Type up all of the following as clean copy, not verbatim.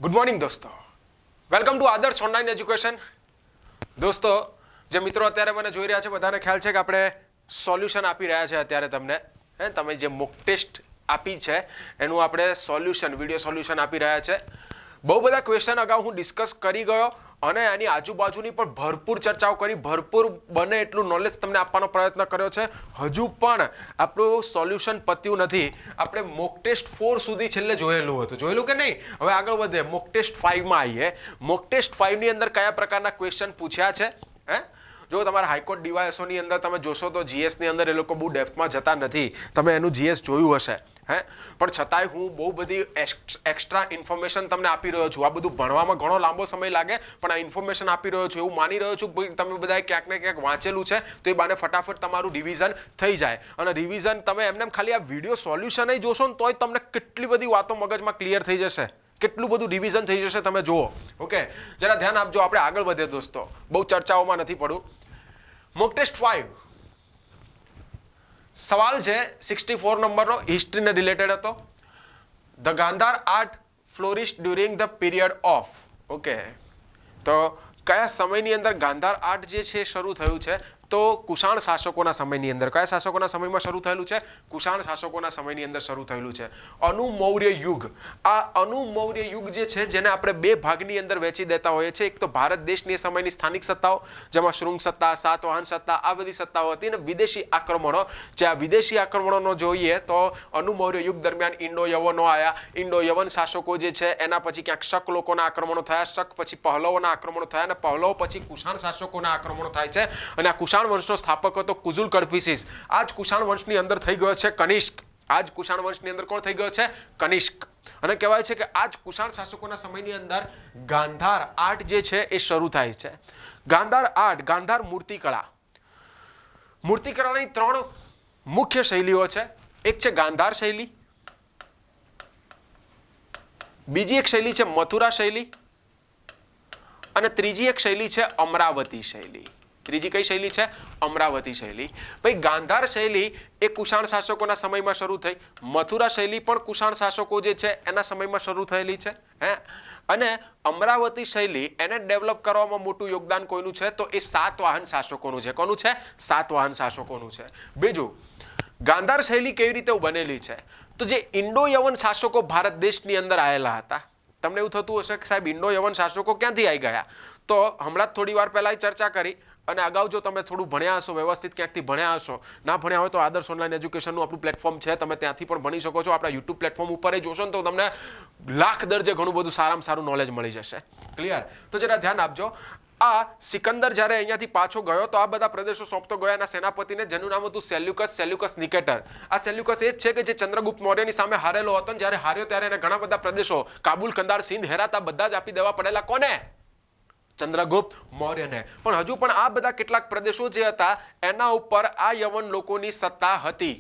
Good morning દોસ્તો, welcome to આદર્શ online education. દોસ્તો, જે મિત્રો અત્યારે મને જોઈ રહ્યા છે બધાને ખ્યાલ છે કે આપણે સોલ્યુશન આપી રહ્યા છે અત્યારે તમને. તમે જે મોક ટેસ્ટ આપી છે એનું આપણે સોલ્યુશન, વિડીયો સોલ્યુશન આપી રહ્યા છે. બહુ બધા ક્વેશ્ચન અગાઉ હું ડિસ્કસ કરી ગયો અને એની આજુબાજુની પણ ભરપૂર ચર્ચાઓ કરી, ભરપૂર બને એટલું નોલેજ તમને આપવાનો પ્રયત્ન કર્યો છે. હજુ પણ આપણું સોલ્યુશન પત્યું નથી. આપણે મોક ટેસ્ટ 4 સુધી છેલ્લે જોયેલું હતું, જોયેલું કે નહીં? હવે આગળ વધે, મોક ટેસ્ટ 5 માં આવીએ. મોક ટેસ્ટ 5 ની અંદર કયા પ્રકારના ક્વેશ્ચન પૂછ્યા છે? જો તમારા હાઈકોર્ટ ડીવાયએસઓ ની અંદર તમે જોશો તો જીએસ ની અંદર એ લોકો બહુ ડેપ્થમાં જતા નથી. તમે એનું જીએસ જોયું હશે, પણ છતાંય હું બહુ બધી એક્સ્ટ્રા ઇન્ફોર્મેશન તમને આપી રહ્યો છું. આ બધું ભણવામાં ઘણો લાંબો સમય લાગે, પણ આ ઇન્ફોર્મેશન આપી રહ્યો છું એવું માની રહ્યો છું. તમે બધાએ ક્યાંક ને ક્યાંક વાંચેલું છે તો એ બાને ફટાફટ તમારું રિવિઝન થઈ જાય. અને રિવિઝન તમે એમને ખાલી આ વિડીયો સોલ્યુશન જોશો ને તોય તમને કેટલી બધી વાતો મગજમાં ક્લિયર થઈ જશે, કેટલું બધું રિવિઝન થઈ જશે, તમે જુઓ. ઓકે, જરા ધ્યાન આપજો. આપણે આગળ વધીએ દોસ્તો, બહુ ચર્ચાઓમાં નથી પડવું. મોક ટેસ્ટ 5 સવાલ છે 64 નંબરનો, હિસ્ટ્રીને રિલેટેડ હતો. The Gandhara art flourish during the period of. Okay, તો કયા સમયની અંદર ગાંધાર આર્ટ જે છે શરૂ થયું છે? તો કુષાણ શાસકોના સમયની અંદર. કયા શાસકોના સમયમાં શરૂ થયેલું છે? કુષાણ શાસકોના સમયની અંદર શરૂ થયેલું છે. અનુમૌર્ય યુગ. આ અનુમૌર્ય યુગ જે છે જેને આપણે બે ભાગની અંદર વહેંચી દેતા હોઈએ છીએ. એક તો ભારત દેશની સમયની સ્થાનિક સત્તાઓ, જેમાં શૃંગ સત્તા, સાતવાહન સત્તા, આ બધી સત્તાઓ હતી, અને વિદેશી આક્રમણો. જે આ વિદેશી આક્રમણોનો જોઈએ તો અનુમૌર્ય યુગ દરમિયાન ઇન્ડો યવનો આવ્યા. ઇન્ડો યવન શાસકો જે છે એના પછી ક્યાંક શક લોકોના આક્રમણો થયા, શક પછી પહલવોના આક્રમણો થયા, અને પહલવો પછી કુષાણ શાસકોના આક્રમણો થાય છે. અને આ કુષાણ વંશનો સ્થાપક હતો કુઝુલ કડફિસીસ. આ જ કુષાણ વંશની અંદર થઈ ગયો છે કનિષ્ક. આ જ કુષાણ વંશની અંદર કોણ થઈ ગયો છે? કનિષ્ક. અને કહેવાય છે કે આ જ કુષાણ શાસકોના સમયની અંદર ગાંધાર આર્ટ જે છે એ શરૂ થાય છે. ગાંધાર આર્ટ, ગાંધાર મૂર્તિકળા. મૂર્તિકળાની 3 મુખ્ય શૈલીઓ છે. એક છે ગાંધાર શૈલી, બીજી એક શૈલી છે મથુરા શૈલી, અને ત્રીજી એક શૈલી છે અમરાવતી શૈલી. ત્રીજી કઈ શૈલી છે? અમરાવતી શૈલી. ભાઈ, ગાંધાર શૈલી એ કુષાણ શાસકોના સમયમાં શરૂ થઈ. મથુરા શૈલી પણ કુષાણ શાસકો જે છે એના સમયમાં શરૂ થયેલી છે. અને અમરાવતી શૈલી એને ડેવલપ કરવામાં મોટું યોગદાન કોઈનું છે? તો એ સાતવાહન શાસકોનું છે. કોનું છે? સાતવાહન શાસકોનું છે. બીજું, ગાંધાર શૈલી કેવી રીતે બનેલી છે? તો જે ઇન્ડો યવન શાસકો ભારત દેશની અંદર આવેલા હતા. તમને એવું થતું હશે કે સાહેબ ઇન્ડો યવન શાસકો ક્યાંથી આવી ગયા? તો હમણાં જ થોડી વાર પહેલા ચર્ચા કરી, અને અગાઉ જો તમે થોડું ભણ્યા હશો, વ્યવસ્થિત ક્યાંકથી ભણ્યા હશો, ના ભણ્યા હોય તો આદર્શ ઓનલાઈન એજ્યુકેશનનું આપણું પ્લેટફોર્મ છે, તમે ત્યાંથી પણ ભણી શકો છો. આપણા યુટ્યુબ પ્લેટફોર્મ ઉપર જોશો ને તો તમને લાખ દરજે ઘણું બધું સારામાં સારું નોલેજ મળી જશે. ક્લિયર? તો જરા ધ્યાન આપજો. આ સિકંદર જ્યારે અહીંયાથી પાછો ગયો તો આ બધા પ્રદેશો સોંપતો ગયો એના સેનાપતિને, જેનું નામ હતું સેલ્યુકસ નિકેટર. આ સેલ્યુકસ એ જ છે કે જે ચંદ્રગુપ્ત મૌર્યની સામે હારેલો હતો, જ્યારે હાર્યો ત્યારે એને ઘણા બધા પ્રદેશો, કાબુલ, કંદાર, સિંધ, હેરાતા બધા જ આપી દેવા પડેલા. કોને? ચંદ્રગુપ્ત મૌર્યને. પણ હજુ પણ આ બધા કેટલાક પ્રદેશો જે હતા એના ઉપર આ યવન લોકોની સત્તા હતી.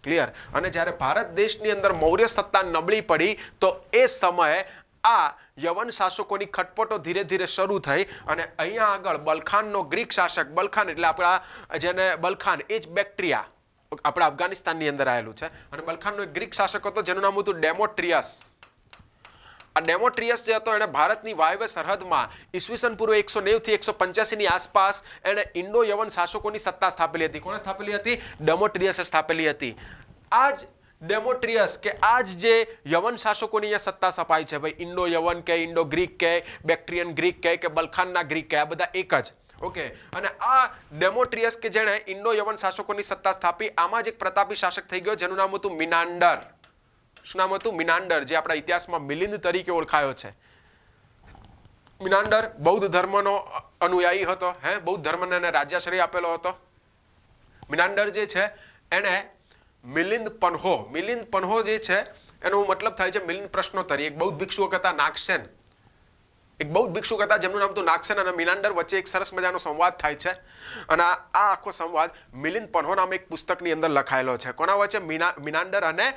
ક્લિયર? અને જ્યારે ભારત દેશની અંદર મૌર્ય સત્તા નબળી પડી તો એ સમયે આ યવન શાસકોની ખટપટો ધીરે ધીરે શરૂ થઈ. અને અહીંયા આગળ બલખાનનો ગ્રીક શાસક, બલખાન એટલે આપણા જેને બલખાન, એ જ બેક્ટ્રિયા, આપણા અફઘાનિસ્તાનની અંદર આવેલું છે. અને બલખાનનો એક ગ્રીક શાસક હતો જેનું નામ હતું ડેમોટ્રિયસ. આ ડેમોટ્રિયસ જે હતો એને ભારતની વાયવ્ય સરહદમાં ઈસવીસન પૂર્વે 190 થી 185 ની આસપાસ એને ઇન્ડો યવન શાસકોની સત્તા સ્થાપેલી હતી. કોણે સ્થાપેલી હતી? ડેમોટ્રિયસે સ્થાપેલી હતી. આ જ ડેમોટ્રિયસ કે આજ જે યવન શાસકોની અહીંયા સત્તા સ્થપાઈ છે, ભાઈ ઇન્ડો યવન કે ઇન્ડો ગ્રીક કે બેક્ટ્રિયન ગ્રીક કે બલખાનના ગ્રીક કે, આ બધા એક જ. ઓકે, અને આ ડેમોટ્રિયસ કે જેણે ઇન્ડો યવન શાસકોની સત્તા સ્થાપી, આમાં જ એક પ્રતાપી શાસક થઈ ગયો જેનું નામ હતું મિનાન્ડર. શું નામ હતું? મિનાન્ડર, જે આપણા ઇતિહાસમાં મિલિંદ તરીકે ઓળખાયો છે. મિનાન્ડર બૌદ્ધ ધર્મનો અનુયાયી હતો. બૌદ્ધ ધર્મને એને રાજ્યાશ્રય આપેલો હતો. મિનાન્ડર જે છે એને મિલિંદ પન્હો જે છે એનો મતલબ થાય છે મિલિંદ પ્રશ્નોત્તરી. એક બૌદ્ધ ભિક્ષુક હતા નાગસેન, એક બૌદ્ધ ભિક્ષુક હતા જેમનું નામ હતું નાગસેન, અને મિનાન્ડર વચ્ચે એક સરસ મજાનો સંવાદ થાય છે. અને આ આખો સંવાદ મિલિંદ પન્હો નામે એક પુસ્તકની અંદર લખાયેલો છે. કોના વચ્ચે? મિનાન્ડર અને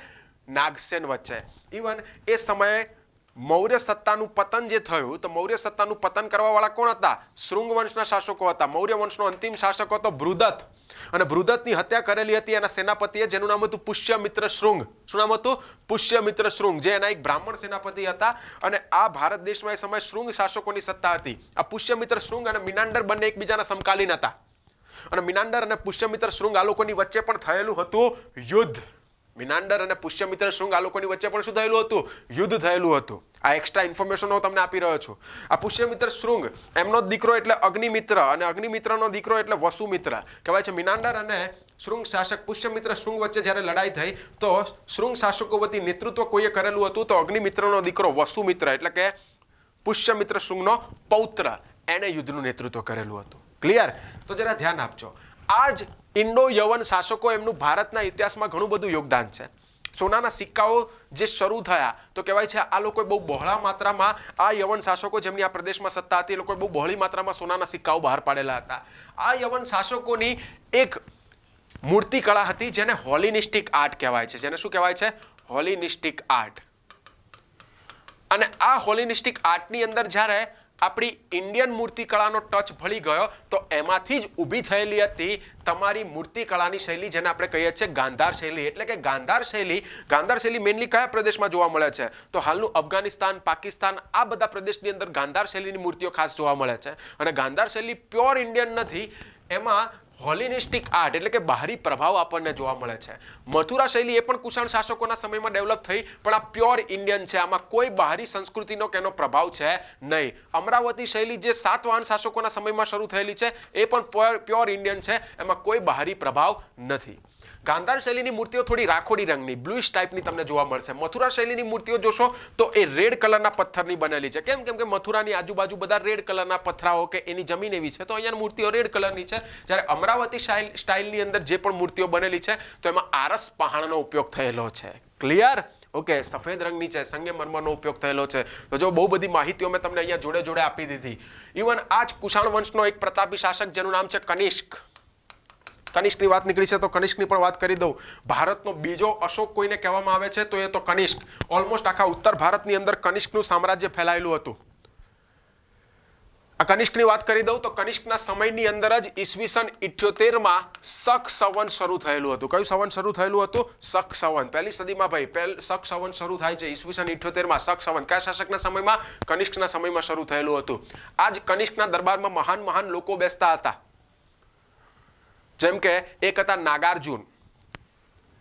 નાગસેન વચ્ચે. ઇવન એ સમયે મૌર્ય સત્તાનું પતન જે થયું તો મૌર્ય સત્તાનું પતન કરવાવાળા કોણ હતા? શૃંગ વંશના શાસકો હતા. મૌર્ય વંશનો અંતિમ શાસક હતો બૃહદત્ત, અને બૃહદત્તની હત્યા કરેલી હતી એના સેનાપતિએ, જેનું નામ હતું પુષ્યમિત્ર શૃંગ. શું નામ હતું? પુષ્યમિત્ર શૃંગ, જે એના એક બ્રાહ્મણ સેનાપતિ હતા. અને આ ભારત દેશમાં એ સમયે શૃંગ શાસકોની સત્તા હતી. આ પુષ્યમિત્ર શૃંગ અને મિનાંડર બંને એકબીજાના સમકાલીન હતા, અને મિનાંડર અને પુષ્યમિત્ર શૃંગ આ લોકોની વચ્ચે પણ થયેલું હતું યુદ્ધ. મિનાંડર અને પુષ્યમિત્ર શૃંગ આ લોકોની વચ્ચે પણ શું થયેલું હતું? યુદ્ધ થયેલું હતું. આ એક્સ્ટ્રા ઇન્ફોર્મેશન હું તમને આપી રહ્યો છું. આ પુષ્યમિત્ર શૃંગ, એમનો દીકરો એટલે અગ્નિમિત્ર, અને અગ્નિમિત્રનો દીકરો એટલે વસુમિત્ર. કહેવાય છે મિનાંડર અને શૃંગ શાસક પુષ્યમિત્ર શૃંગ વચ્ચે જ્યારે લડાઈ થઈ તો શૃંગ શાસકો વતી નેતૃત્વ કોઈએ કરેલું હતું? તો અગ્નિમિત્રનો દીકરો વસુમિત્ર, એટલે કે પુષ્યમિત્ર શૃંગનો પૌત્ર, એણે યુદ્ધનું નેતૃત્વ કરેલું હતું. ક્લિયર? તો જરા ધ્યાન આપજો. આ જ ઇન્ડો યવન શાસકો, એમનું ભારતના ઇતિહાસમાં ઘણું બધું યોગદાન છે. સોનાના સિક્કાઓ જે શરૂ થયા તો કહેવાય છે આ લોકોએ બહુ બહોળા માત્રામાં, આ યવન શાસકો જેમની આ પ્રદેશમાં સત્તા હતી, એ લોકોએ બહુ બહોળી માત્રામાં સોનાના સિક્કાઓ બહાર પાડેલા હતા. આ યવન શાસકોની એક મૂર્તિ કળા હતી જેને હોલિનિસ્ટિક આર્ટ કહેવાય છે. જેને શું કહેવાય છે? હોલિનિસ્ટિક આર્ટ. અને આ હોલિનિસ્ટિક આર્ટની અંદર જ્યારે આપણી ઇન્ડિયન મૂર્તિકળાનો ટચ ભળી ગયો તો એમાંથી જ ઊભી થયેલી હતી તમારી મૂર્તિકળાની શૈલી, જેને આપણે કહીએ છીએ ગાંધાર શૈલી. એટલે કે ગાંધાર શૈલી મેઇનલી કયા પ્રદેશમાં જોવા મળે છે? તો હાલનું અફઘાનિસ્તાન, પાકિસ્તાન, આ બધા પ્રદેશની અંદર ગાંધાર શૈલીની મૂર્તિઓ ખાસ જોવા મળે છે. અને ગાંધાર શૈલી પ્યોર ઇન્ડિયન નથી, એમાં હોલિનિસ્ટિક આર્ટ એટલે કે બહારી પ્રભાવ આપણને જોવા મળે છે. મથુરા શૈલી એ પણ કુષાણ શાસકોના સમયમાં ડેવલપ થઈ, પણ આ પ્યોર ઇન્ડિયન છે, આમાં કોઈ બહારી સંસ્કૃતિનો કે એનો પ્રભાવ છે નહીં. અમરાવતી શૈલી જે સાતવાહન શાસકોના સમયમાં શરૂ થયેલી છે એ પણ પ્યોર ઇન્ડિયન છે, એમાં કોઈ બહારી પ્રભાવ નથી. ગાંધાર શૈલીની મૂર્તિઓ થોડી રાખોડી રંગની, બ્લુઇશ ટાઈપની તમને જોવા મળશે. મથુરા શૈલીની મૂર્તિઓ જોશો તો એ રેડ કલરના પથ્થરની બનેલી છે. કેમ? કેમ કે મથુરાની આજુબાજુ બધા રેડ કલરના પથ્થરાઓ કે એની જમીન એવી છે, તો અહીંયા મૂર્તિઓ રેડ કલરની છે. જ્યારે અમરાવતી સ્ટાઇલની અંદર જે પણ મૂર્તિઓ બનેલી છે તો એમાં આરસ પહાણનો ઉપયોગ થયેલો છે. ક્લિયર? ઓકે, સફેદ રંગની છે, સંગમરમરનો ઉપયોગ થયેલો છે. તો જો બહુ બધી માહિતીઓ મેં તમને અહીંયા જોડે જોડે આપી દીધી. ઇવન આ જ કુષાણ વંશનો એક પ્રતાપી શાસક જેનું નામ છે કનિષ્ક. કનિષ્કની વાત નીકળી છે તો કનિષ્કની પણ વાત કરી દઉં. ભારતનો બીજો અશોક કોઈને કહેવામાં આવે છે તો એ તો કનિષ્ક. ઓલમોસ્ટ આખા ઉત્તર ભારતની અંદર કનિષ્કનું સામ્રાજ્ય ફેલાયેલું હતું. આ કનિષ્કની વાત કરી દઉં તો કનિષ્કના સમયની અંદર જ ઈસવીસન 78માં શક સંવત શરૂ થયેલું હતું. કયું સંવત શરૂ થયેલું હતું? શક સંવત. પહેલી સદીમાં ભાઈ શક સંવત શરૂ થાય છે ઈસવીસન 78માં. શક સંવત કયા શાસકના સમયમાં? કનિષ્કના સમયમાં શરૂ થયેલું હતું. આ જ કનિષ્કના દરબારમાં મહાન લોકો બેસતા હતા. જેમ કે એક હતા નાગાર્જુન.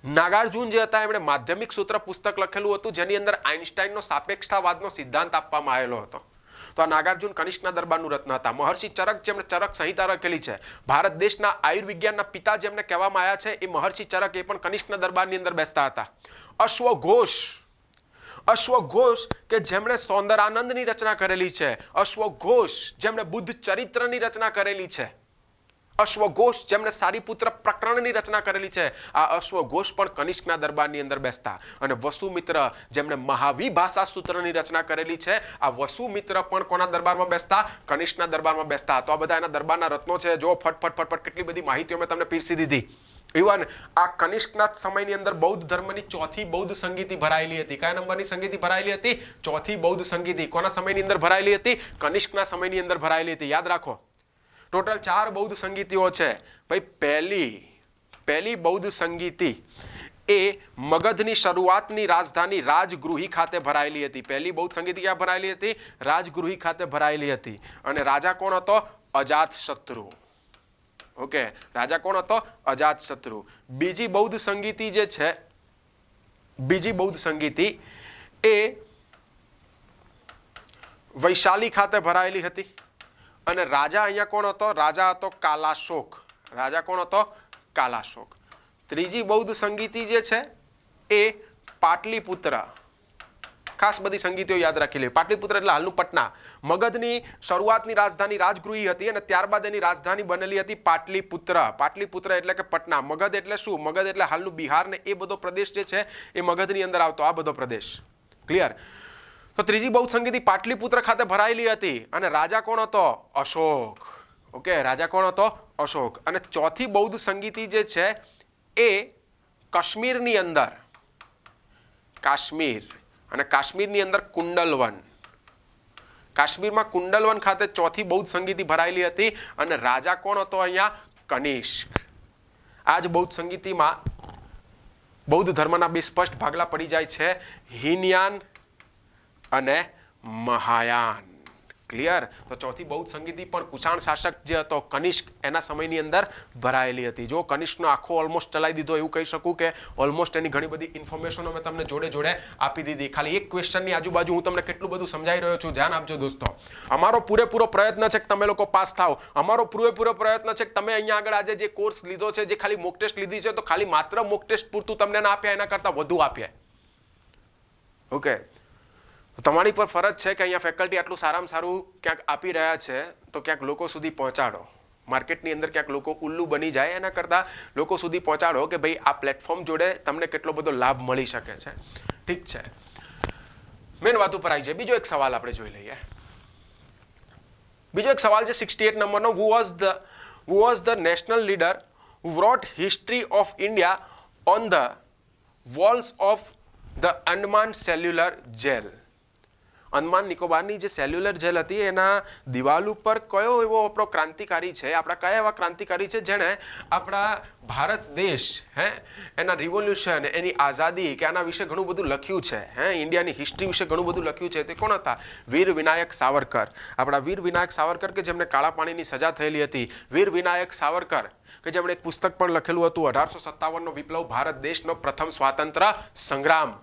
નાગાર્જુન જે હતા એમણે માધ્યમિક સૂત્ર પુસ્તક લખેલું હતું, જેની અંદર આઇન્સ્ટાઈનનો સાપેક્ષતાવાદનો સિદ્ધાંત આપવામાં આવેલો હતો. તો આ નાગાર્જુન કનિષ્કના દરબારનું રત્ન હતા. મહર્ષિ ચરક, જેમણે ચરક સંહિતા લખેલી છે, ભારત દેશના આયુર્વિજ્ઞાનના પિતા જેમને કહેવામાં આવ્યા છે, એ મહર્ષિ ચરક, એ પણ કનિષ્કના દરબારની અંદર બેસતા હતા. અશ્વઘોષ કે જેમણે સૌંદરાનંદની રચના કરેલી છે, અશ્વઘોષ જેમણે બુદ્ધ ચરિત્રની રચના કરેલી છે, અશ્વઘોષ જેમણે સારીપુત્ર પ્રકરણની રચના કરેલી છે, આ અશ્વઘોષ પણ કનિષ્કના દરબારની અંદર બેસતા. અને વસુમિત્ર જેમણે મહાવિભાષા સૂત્રની રચના કરેલી છે, આ વસુમિત્ર પણ કોના દરબારમાં બેસતા? કનિષ્કના દરબારમાં બેસતા. તો આ બધા એના દરબારના રત્નો છે. જો ફટફટ કેટલી બધી માહિતીઓ મેં તમને પીરસી દીધી. ઇવન આ કનિષ્કના સમયની અંદર બૌદ્ધ ધર્મની ચોથી બૌદ્ધ સંગીતિ ભરાયેલી હતી. કયા નંબરની સંગીતિ ભરાયેલી હતી? ચોથી બૌદ્ધ સંગીતિ. કોના સમયની અંદર ભરાયેલી હતી? કનિષ્કના સમયની અંદર ભરાયેલી હતી. યાદ રાખો, ટોટલ 4 બૌદ્ધ સંગીતિઓ છે ભાઈ. પહેલી બૌદ્ધ સંગીતિ એ મગધની શરૂઆતની રાજધાની રાજગૃહી ખાતે ભરાયેલી હતી. પહેલી બૌદ્ધ સંગીતિ ક્યાં ભરાયેલી હતી? રાજગૃહી ખાતે ભરાયેલી હતી. અને રાજા કોણ હતો? અજાતશત્રુ. ઓકે, રાજા કોણ હતો? અજાતશત્રુ. બીજી બૌદ્ધ સંગીતિ જે છે, બીજી બૌદ્ધ સંગીતિ એ વૈશાલી ખાતે ભરાયેલી હતી. અને રાજા અહીંયા કોણ હતો? રાજા હતો કાલાશોક. રાજા કોણ હતો? કાલાશોક. ત્રીજી બૌદ્ધ સંગીતિ જે છે એ પાટલીપુત્ર. ખાસ બધી સંગીતિઓ યાદ રાખી લે. પાટલીપુત્ર એટલે હાલનું પટના. મગધની શરૂઆતની રાજધાની રાજગૃહી હતી અને ત્યારબાદ એની રાજધાની બનેલી હતી પાટલીપુત્ર. પાટલીપુત્ર એટલે કે પટના. મગધ એટલે શું? મગધ એટલે હાલનું બિહાર ને એ બધો પ્રદેશ જે છે એ મગધની અંદર આવતો, આ બધો પ્રદેશ. ક્લિયર? તો ત્રીજી બૌદ્ધ સંગીતિ પાટલીપુત્ર ખાતે ભરાયેલી હતી. અને રાજા કોણ હતો? અશોક. ઓકે, રાજા કોણ હતો? અશોક. અને ચોથી બૌદ્ધ સંગીતિ જે છે એ કાશ્મીરની અંદર, કાશ્મીર અને કાશ્મીરની અંદર કુંડલવન. કાશ્મીરમાં કુંડલવન ખાતે ચોથી બૌદ્ધ સંગીતિ ભરાયેલી હતી અને રાજા કોણ હતો અહીંયા? કનિષ્ક. આ જ બૌદ્ધ સંગીતિમાં બૌદ્ધ ધર્મના બે સ્પષ્ટ ભાગલા પડી જાય છે, હીનયાન અને મહાયાન. ક્લિયર? તો ચોથી બૌદ્ધ સંગીતિ પણ કુષાણ શાસક જે હતો કનિષ્ક એના સમયની અંદર ભરાયેલી હતી. જો કનિષ્કનો આખો ઓલમોસ્ટ ચલાવી દીધો એવું કહી શકું કે ઓલમોસ્ટ એની ઘણી બધી ઇન્ફોર્મેશનો મેં તમને જોડે જોડે આપી દીધી. ખાલી એક ક્વેશ્ચનની આજુબાજુ હું તમને કેટલું બધું સમજાઈ રહ્યો છું, ધ્યાન આપજો દોસ્તો. અમારો પૂરેપૂરો પ્રયત્ન છે કે તમે લોકો પાસ થાવ. અમારો પૂરેપૂરો પ્રયત્ન છે કે તમે અહીંયા આગળ આજે જે કોર્સ લીધો છે, જે ખાલી મોક ટેસ્ટ લીધી છે, તો ખાલી માત્ર મોક ટેસ્ટ પૂરતું તમને ના આપ્યા, એના કરતાં વધુ આપ્યા. ઓકે, તમારી પર ફરજ છે કે અહીંયા ફેકલ્ટી આટલું સારામાં સારું ક્યાંક આપી રહ્યા છે તો ક્યાંક લોકો સુધી પહોંચાડો. માર્કેટની અંદર ક્યાંક લોકો ઉલ્લુ બની જાય એના કરતાં લોકો સુધી પહોંચાડો કે ભાઈ આ પ્લેટફોર્મ જોડે તમને કેટલો બધો લાભ મળી શકે છે. ઠીક છે, મેન વાત ઉપર આવી જાય. બીજો એક સવાલ આપણે જોઈ લઈએ. બીજો એક સવાલ છે 68 નંબરનો. who was the national leader who wrote history of India on the walls of the Andaman cellular jail? Andaman નિકોબારની જે સેલ્યુલર જેલ હતી એના દિવાલ ઉપર કયો એવો આપણો ક્રાંતિકારી છે, આપણા કયા એવા ક્રાંતિકારી છે જેણે આપણા ભારત દેશ એના રિવોલ્યુશન, એની આઝાદી કે આના વિશે ઘણું બધું લખ્યું છે, ઇન્ડિયાની હિસ્ટ્રી વિશે ઘણું બધું લખ્યું છે. તે કોણ હતા? વીર વિનાયક સાવરકર. આપણા વીર વિનાયક સાવરકર કે જેમને કાળા પાણીની સજા થયેલી હતી. વીર વિનાયક સાવરકર કે જેમણે એક પુસ્તક પણ લખેલું હતું 1857નો વિપ્લવ, ભારત દેશનો પ્રથમ સ્વાતંત્ર્ય સંગ્રામ.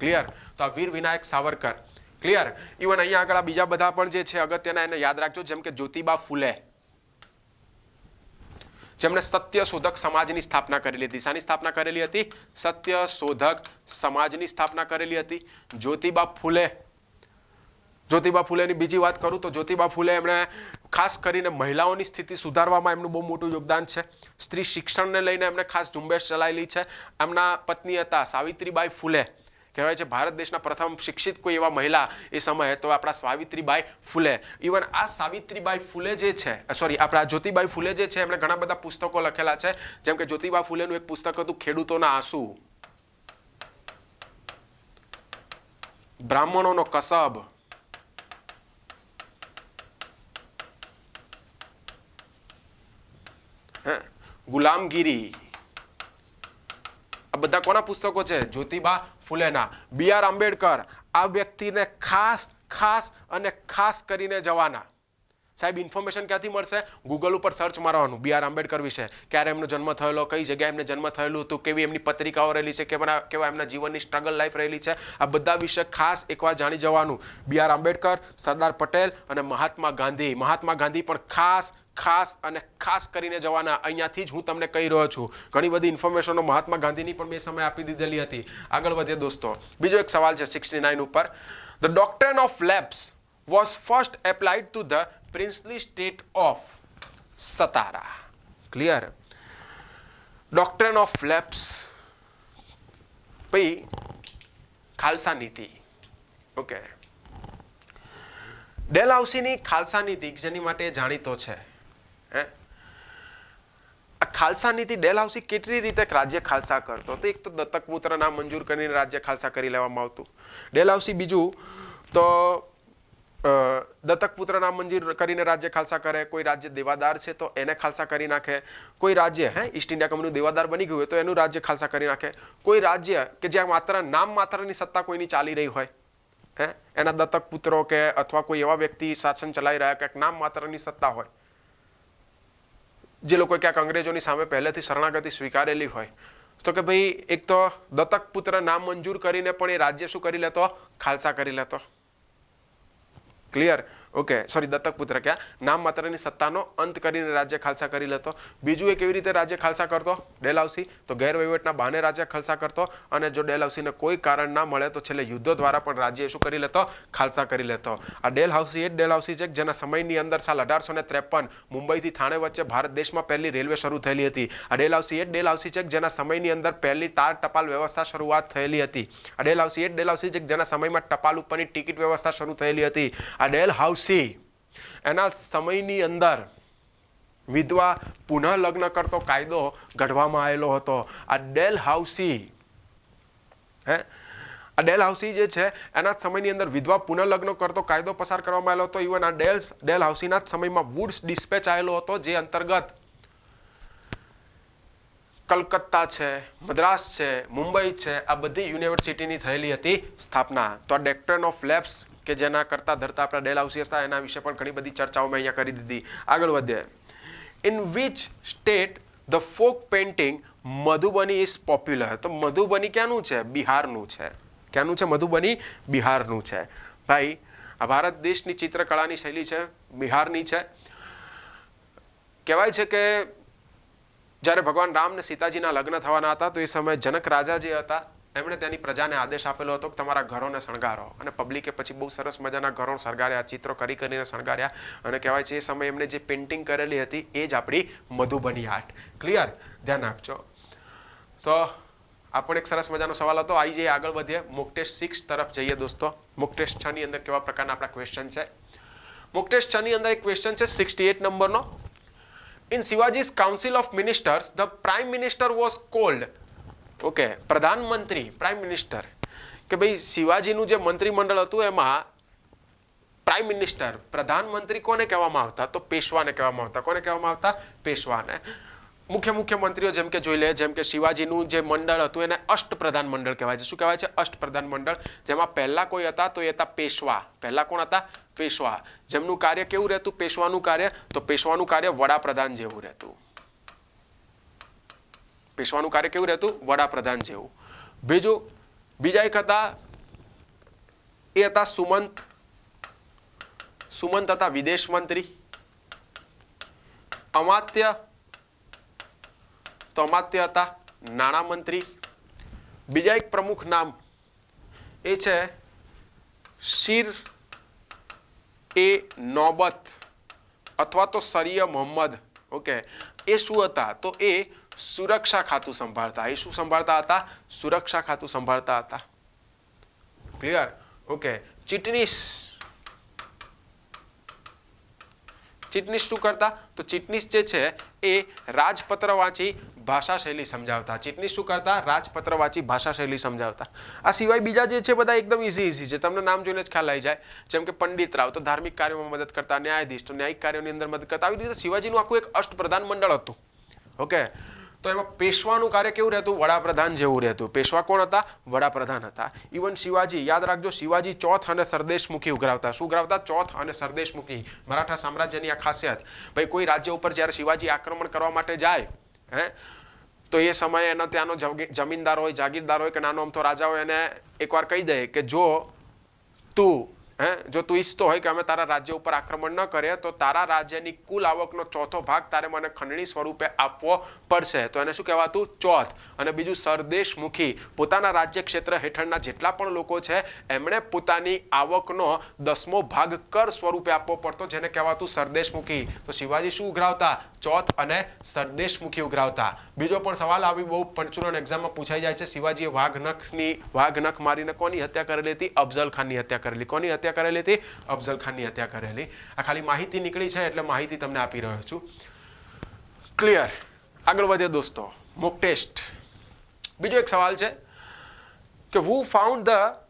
ક્લિયર? તો આ વીર વિનાયક સાવરકર. ક્લિયર? ઇવન અહીંયા આગળ બીજા બધા પણ જે છે અગત્યના એને યાદ રાખજો, જેમ કે જ્યોતિબા ફૂલે, જેમણે સત્યશોધક સમાજની સ્થાપના કરેલી હતી. શાની સ્થાપના કરેલી હતી? સત્યશોધક સમાજની સ્થાપના કરેલી હતી. જ્યોતિબા ફૂલે. જ્યોતિબા ફૂલેની બીજી વાત કરું તો જ્યોતિબા ફૂલે એમણે ખાસ કરીને મહિલાઓની સ્થિતિ સુધારવામાં એમનું બહુ મોટું યોગદાન છે. સ્ત્રી શિક્ષણને લઈને એમણે ખાસ ઝુંબેશ ચલાવેલી છે. એમના પત્ની હતા સાવિત્રીબાઈ ફૂલે. કહેવાય છે ભારત દેશના પ્રથમ શિક્ષિત કોઈ એવા મહિલા એ સમયે તો આપણા સાવિત્રીબાઈ ફૂલે. ઇવન આ સાવિત્રીબાઈ ફૂલે જે છે, સોરી આપણા જ્યોતિબાઈ ફૂલે જે છે, એમણે ઘણા બધા પુસ્તકો લખેલા છે. જેમ કે જ્યોતિબા ફૂલેનું એક પુસ્તક હતું ખેડૂતોના આંસુ, બ્રાહ્મણોનો કસબ, ગુલામગીરી. આ બધા કોના પુસ્તકો છે? જ્યોતિબા ફૂલેના. બી આર આંબેડકર, આ વ્યક્તિને ખાસ કરીને જવાના. સાહેબ ઇન્ફોર્મેશન ક્યાંથી મળશે? ગૂગલ ઉપર સર્ચ મારવાનું બી આર આંબેડકર વિશે. ક્યારે એમનો જન્મ થયેલો, કઈ જગ્યાએ એમને જન્મ થયેલું હતું, કેવી એમની પત્રિકાઓ રહેલી છે, કેવા એમના જીવનની સ્ટ્રગલ લાઈફ રહેલી છે, આ બધા વિશે ખાસ એકવાર જાણી જવાનું. બી આર આંબેડકર, સરદાર પટેલ અને મહાત્મા ગાંધી. મહાત્મા ગાંધી પણ ખાસ કરીને જવાના. અહીંયાથી જ હું તમને કહી રહ્યો છું. ઘણી બધી ઇન્ફોર્મેશનો મહાત્મા ગાંધીની પણ બે સમય આપી દીધેલી હતી. આગળ વધીએ દોસ્તો. બીજો એક સવાલ છે 69 ઉપર. The doctrine of lapse was first applied to the princely state of Satara. Clear? Doctrine of lapse પછી ખાલસા નીતિ. ઓકે, ડેલહાઉસીની ખાલસા નીતિ જેની માટે જાણીતો છે. આ ખાલસા નીતિ ડેલહાઉસી કેટલી રીતે રાજ્ય ખાલસા કરતો? તો એક તો દત્તક પુત્ર નામ મંજૂર કરીને રાજ્ય ખાલસા કરી લેવામાં આવતું ડેલહાઉસી. બીજું તો દત્તક પુત્ર નામ મંજૂર કરીને રાજ્ય ખાલસા કરે. કોઈ રાજ્ય દેવાદાર છે તો એને ખાલસા કરી નાખે. કોઈ રાજ્ય ઈસ્ટ ઇન્ડિયા કંપનીનું દેવાદાર બની ગયું હોય તો એનું રાજ્ય ખાલસા કરી નાખે. કોઈ રાજ્ય કે જ્યાં માત્ર નામ માત્રની સત્તા કોઈની ચાલી રહી હોય, એના દત્તક પુત્રો કે અથવા કોઈ એવા વ્યક્તિ શાસન ચલાવી રહ્યા કે નામ માત્રની સત્તા હોય, જે લોકો ક્યાંક અંગ્રેજોની સામે પહેલેથી શરણાગતિ સ્વીકારેલી હોય, તો કે ભાઈ એક તો દત્તક પુત્ર નામ મંજૂર કરીને પણ એ રાજ્ય શું કરી લેતો? ખાલસા કરી લેતો. ક્લિયર? ઓકે, સોરી દત્તક પુત્ર ક્યાં નામ માત્રની સત્તાનો અંત કરીને રાજ્ય ખાલસા કરી લેતો. બીજું એ કેવી રીતે રાજ્ય ખાલસા કરતો? ડેલહાઉસી તો ગેરવહીવટના બહાને રાજ્ય ખાલસા કરતો. અને જો ડેલહાઉસીને કોઈ કારણ ના મળે તો છેલ્લે યુદ્ધો દ્વારા પણ રાજ્ય શું કરી લેતો? ખાલસા કરી લેતો. આ ડેલહાઉસી એ જ ડેલહાઉસી છે જેના સમયની અંદર સાલ 1853 મુંબઈથી થાણે વચ્ચે ભારત દેશમાં પહેલી રેલવે શરૂ થયેલી હતી. આ ડેલહાઉસી એ જ ડેલહાઉસી છે જેના સમયની અંદર પહેલી તાર ટપાલ વ્યવસ્થા શરૂઆત થયેલી હતી. આ ડેલહાઉસી એ જ ડેલહાઉસી છે જેના સમયમાં ટપાલ ઉપરની ટિકિટ વ્યવસ્થા શરૂ થયેલી હતી. આ ડેલહાઉસી એના સમયની અંદર વિધવા પુનઃ લગ્ન કરતો કાયદો ઘડવામાં આવેલો હતો. આ ડેલહાઉસી આ ડેલહાઉસી જે છે એના જ સમયની અંદર વિધવા પુનઃલગ્ન કરતો કાયદો પસાર કરવામાં આવેલો હતો. ઇવન આ ડેલહાઉસીના જ સમયમાં વુડ્સ ડિસ્પેચ આવેલો હતો, જે અંતર્ગત કલકત્તા છે, મદ્રાસ છે, મુંબઈ છે, આ બધી યુનિવર્સિટીની થયેલી હતી સ્થાપના. તો આ ડોક્ટ્રિન ઓફ લેબ્સ કે જેના કરતા ધરતા આપણા ડેલહાઉસી હતા, એના વિશે પણ ઘણી બધી ચર્ચાઓ મેં અહીંયા કરી દીધી. આગળ વધીએ. In which state the folk painting Madhubani is popular? તો મધુબની ક્યાંનું છે? બિહારનું છે. ક્યાંનું છે? મધુબની બિહારનું છે. ભાઈ આ ભારત દેશની ચિત્રકળાની શૈલી છે, બિહારની છે. કહેવાય છે કે જ્યારે ભગવાન રામ ને સીતાજીના લગ્ન થવાના હતા તો એ સમયે જનક રાજા જે હતા એમણે તેની પ્રજાને આદેશ આપેલો હતો કે તમારા ઘરોને શણગારો, અને પબ્લિકે પછી બહુ સરસ મજાના ઘરો શણગાર્યા, ચિત્રો કરીને શણગાર્યા, અને કહેવાય છે એ સમયે એમને જે પેઇન્ટિંગ કરેલી હતી એ જ આપણી મધુબની આર્ટ. ક્લિયર? ધ્યાન આપજો. તો આ પણ એક સરસ મજાનો સવાલ હતો. આવી જઈએ, આગળ વધીએ. મોક ટેસ્ટ 6 તરફ જઈએ દોસ્તો. મોક ટેસ્ટ 6 ની અંદર કેવા પ્રકારના આપણા ક્વેશ્ચન છે? મોક ટેસ્ટ 6 ની અંદર એક ક્વેશ્ચન છે 68 નંબરનો. In Shivaji's Council of Ministers, the Prime Minister was called. Okay, પ્રધાનમંત્રી, પ્રાઇમ મિનિસ્ટર, કે ભાઈ શિવાજીનું જે મંત્રીમંડળ હતું એમાં પ્રાઇમ મિનિસ્ટર, પ્રધાનમંત્રી કોને કહેવામાં આવતા? તો પેશવાને કહેવામાં આવતા. કોને કહેવામાં આવતા? પેશવાને. મુખ્ય મંત્રીઓ જેમ કે જોઈ લે, જેમ કે શિવાજીનું જે મંડળ હતું એને અષ્ટપ્રધાન મંડળ કહેવાય છે. શું કહેવાય છે? અષ્ટપ્રધાન મંડળ. જેમાં પહેલા કોઈ હતા તો એ હતા પેશવા. પહેલા કોણ હતા? પેશવા. જેમનું કાર્ય કેવું રહેતું? પેશવાનું કાર્ય. તો પેશવાનું કાર્ય વડાપ્રધાન જેવું રહેતું. પેશવાનું કાર્ય કેવું રહેતું? વડાપ્રધાન જેવું. બીજા એક હતા, એ હતા સુમંત. સુમંત હતા વિદેશ મંત્રી. અમાત્ય, તો અમાત્ય હતા નાણામંત્રી. બીજા એક પ્રમુખ નામ એ છે શીર એ નોબત અથવા તો સરિય મોહમ્મદ. ઓકે, એ શું હતા? તો એ સુરક્ષા ખાતું સંભાળતા. એ શું સંભાળતા હતા? સુરક્ષા ખાતું સંભાળતા હતા. ક્લિયર? ઓકે. ચીટનીસ શું કરતા? તો ચીટનીસ જે છે એ રાજપત્ર વાંચી ભાષા શૈલી સમજાવતા. ચીટનીસ શું કરતા? રાજપત્ર વાંચી ભાષા શૈલી સમજાવતા. આ સિવાય બીજા જે છે બધા એકદમ ઈઝી છે, તમને નામ જોઈને જ ખ્યાલ આવી જાય. જેમ કે પંડિત રાવ, તો ધાર્મિક કાર્યોમાં મદદ કરતા. ન્યાયાધીશ, તો ન્યાયિક કાર્યોની અંદર મદદ કરતા. આવી રીતે શિવાજીનું આખું એક અષ્ટપ્રધાન મંડળ હતું. ઓકે, તો એમાં પેશવાનું કાર્ય કેવું રહેતું? વડાપ્રધાન જેવું રહેતું. પેશવા કોણ હતા? વડાપ્રધાન હતા. ઇવન શિવાજી, યાદ રાખજો, શિવાજી ચોથ અને સરદેશમુખી ઉઘરાવતા. શું ઉઘરાવતા? ચોથ અને સરદેશમુખી. મરાઠા સામ્રાજ્યની આ ખાસિયત. ભાઈ કોઈ રાજ્ય ઉપર જ્યારે શિવાજી આક્રમણ કરવા માટે જાય, તો એ સમયે એનો ત્યાંનો જમીનદાર હોય, જાગીરદાર હોય કે નાનો અમથો રાજા હોય, એને એકવાર કહી દે કે જો તું ઈચ્છતો હોય કે અમે તારા રાજ્ય ઉપર આક્રમણ ન કરીએ તો તારા રાજ્યની કુલ આવકનો ચોથો ભાગ તારે મને ખંડણી સ્વરૂપે આપવો પડશે. તો એને શું કહેવાતું? ચોથ. અને બીજું સરદેશમુખી, પોતાના રાજ્ય ક્ષેત્ર હેઠળના જેટલા પણ લોકો છે એમણે પોતાની આવકનો 10મો ભાગ કર સ્વરૂપે આપવો પડતો, જેને કહેવાતું સરદેશમુખી. તો શિવાજી શું ઉઘરાવતા? ચોથ અને સરદેશમુખી ઉઘરાવતા. બીજો પણ સવાલ આવી બહુ પંચુરન એક્ઝામમાં પૂછાઈ જાય છે. શિવાજીએ વાઘ નખ મારીને કોની હત્યા કરેલી હતી? અફઝલ ખાનની હત્યા કરેલી. કોની હત્યા કરેલી હતી? અફઝલ ખાનની હત્યા કરેલી. આ ખાલી માહિતી નીકળી છે એટલે માહિતી તમને આપી રહ્યો છું. ક્લિયર? આગળ વધીએ દોસ્તો. Mock test. બીજો એક સવાલ છે કે who found the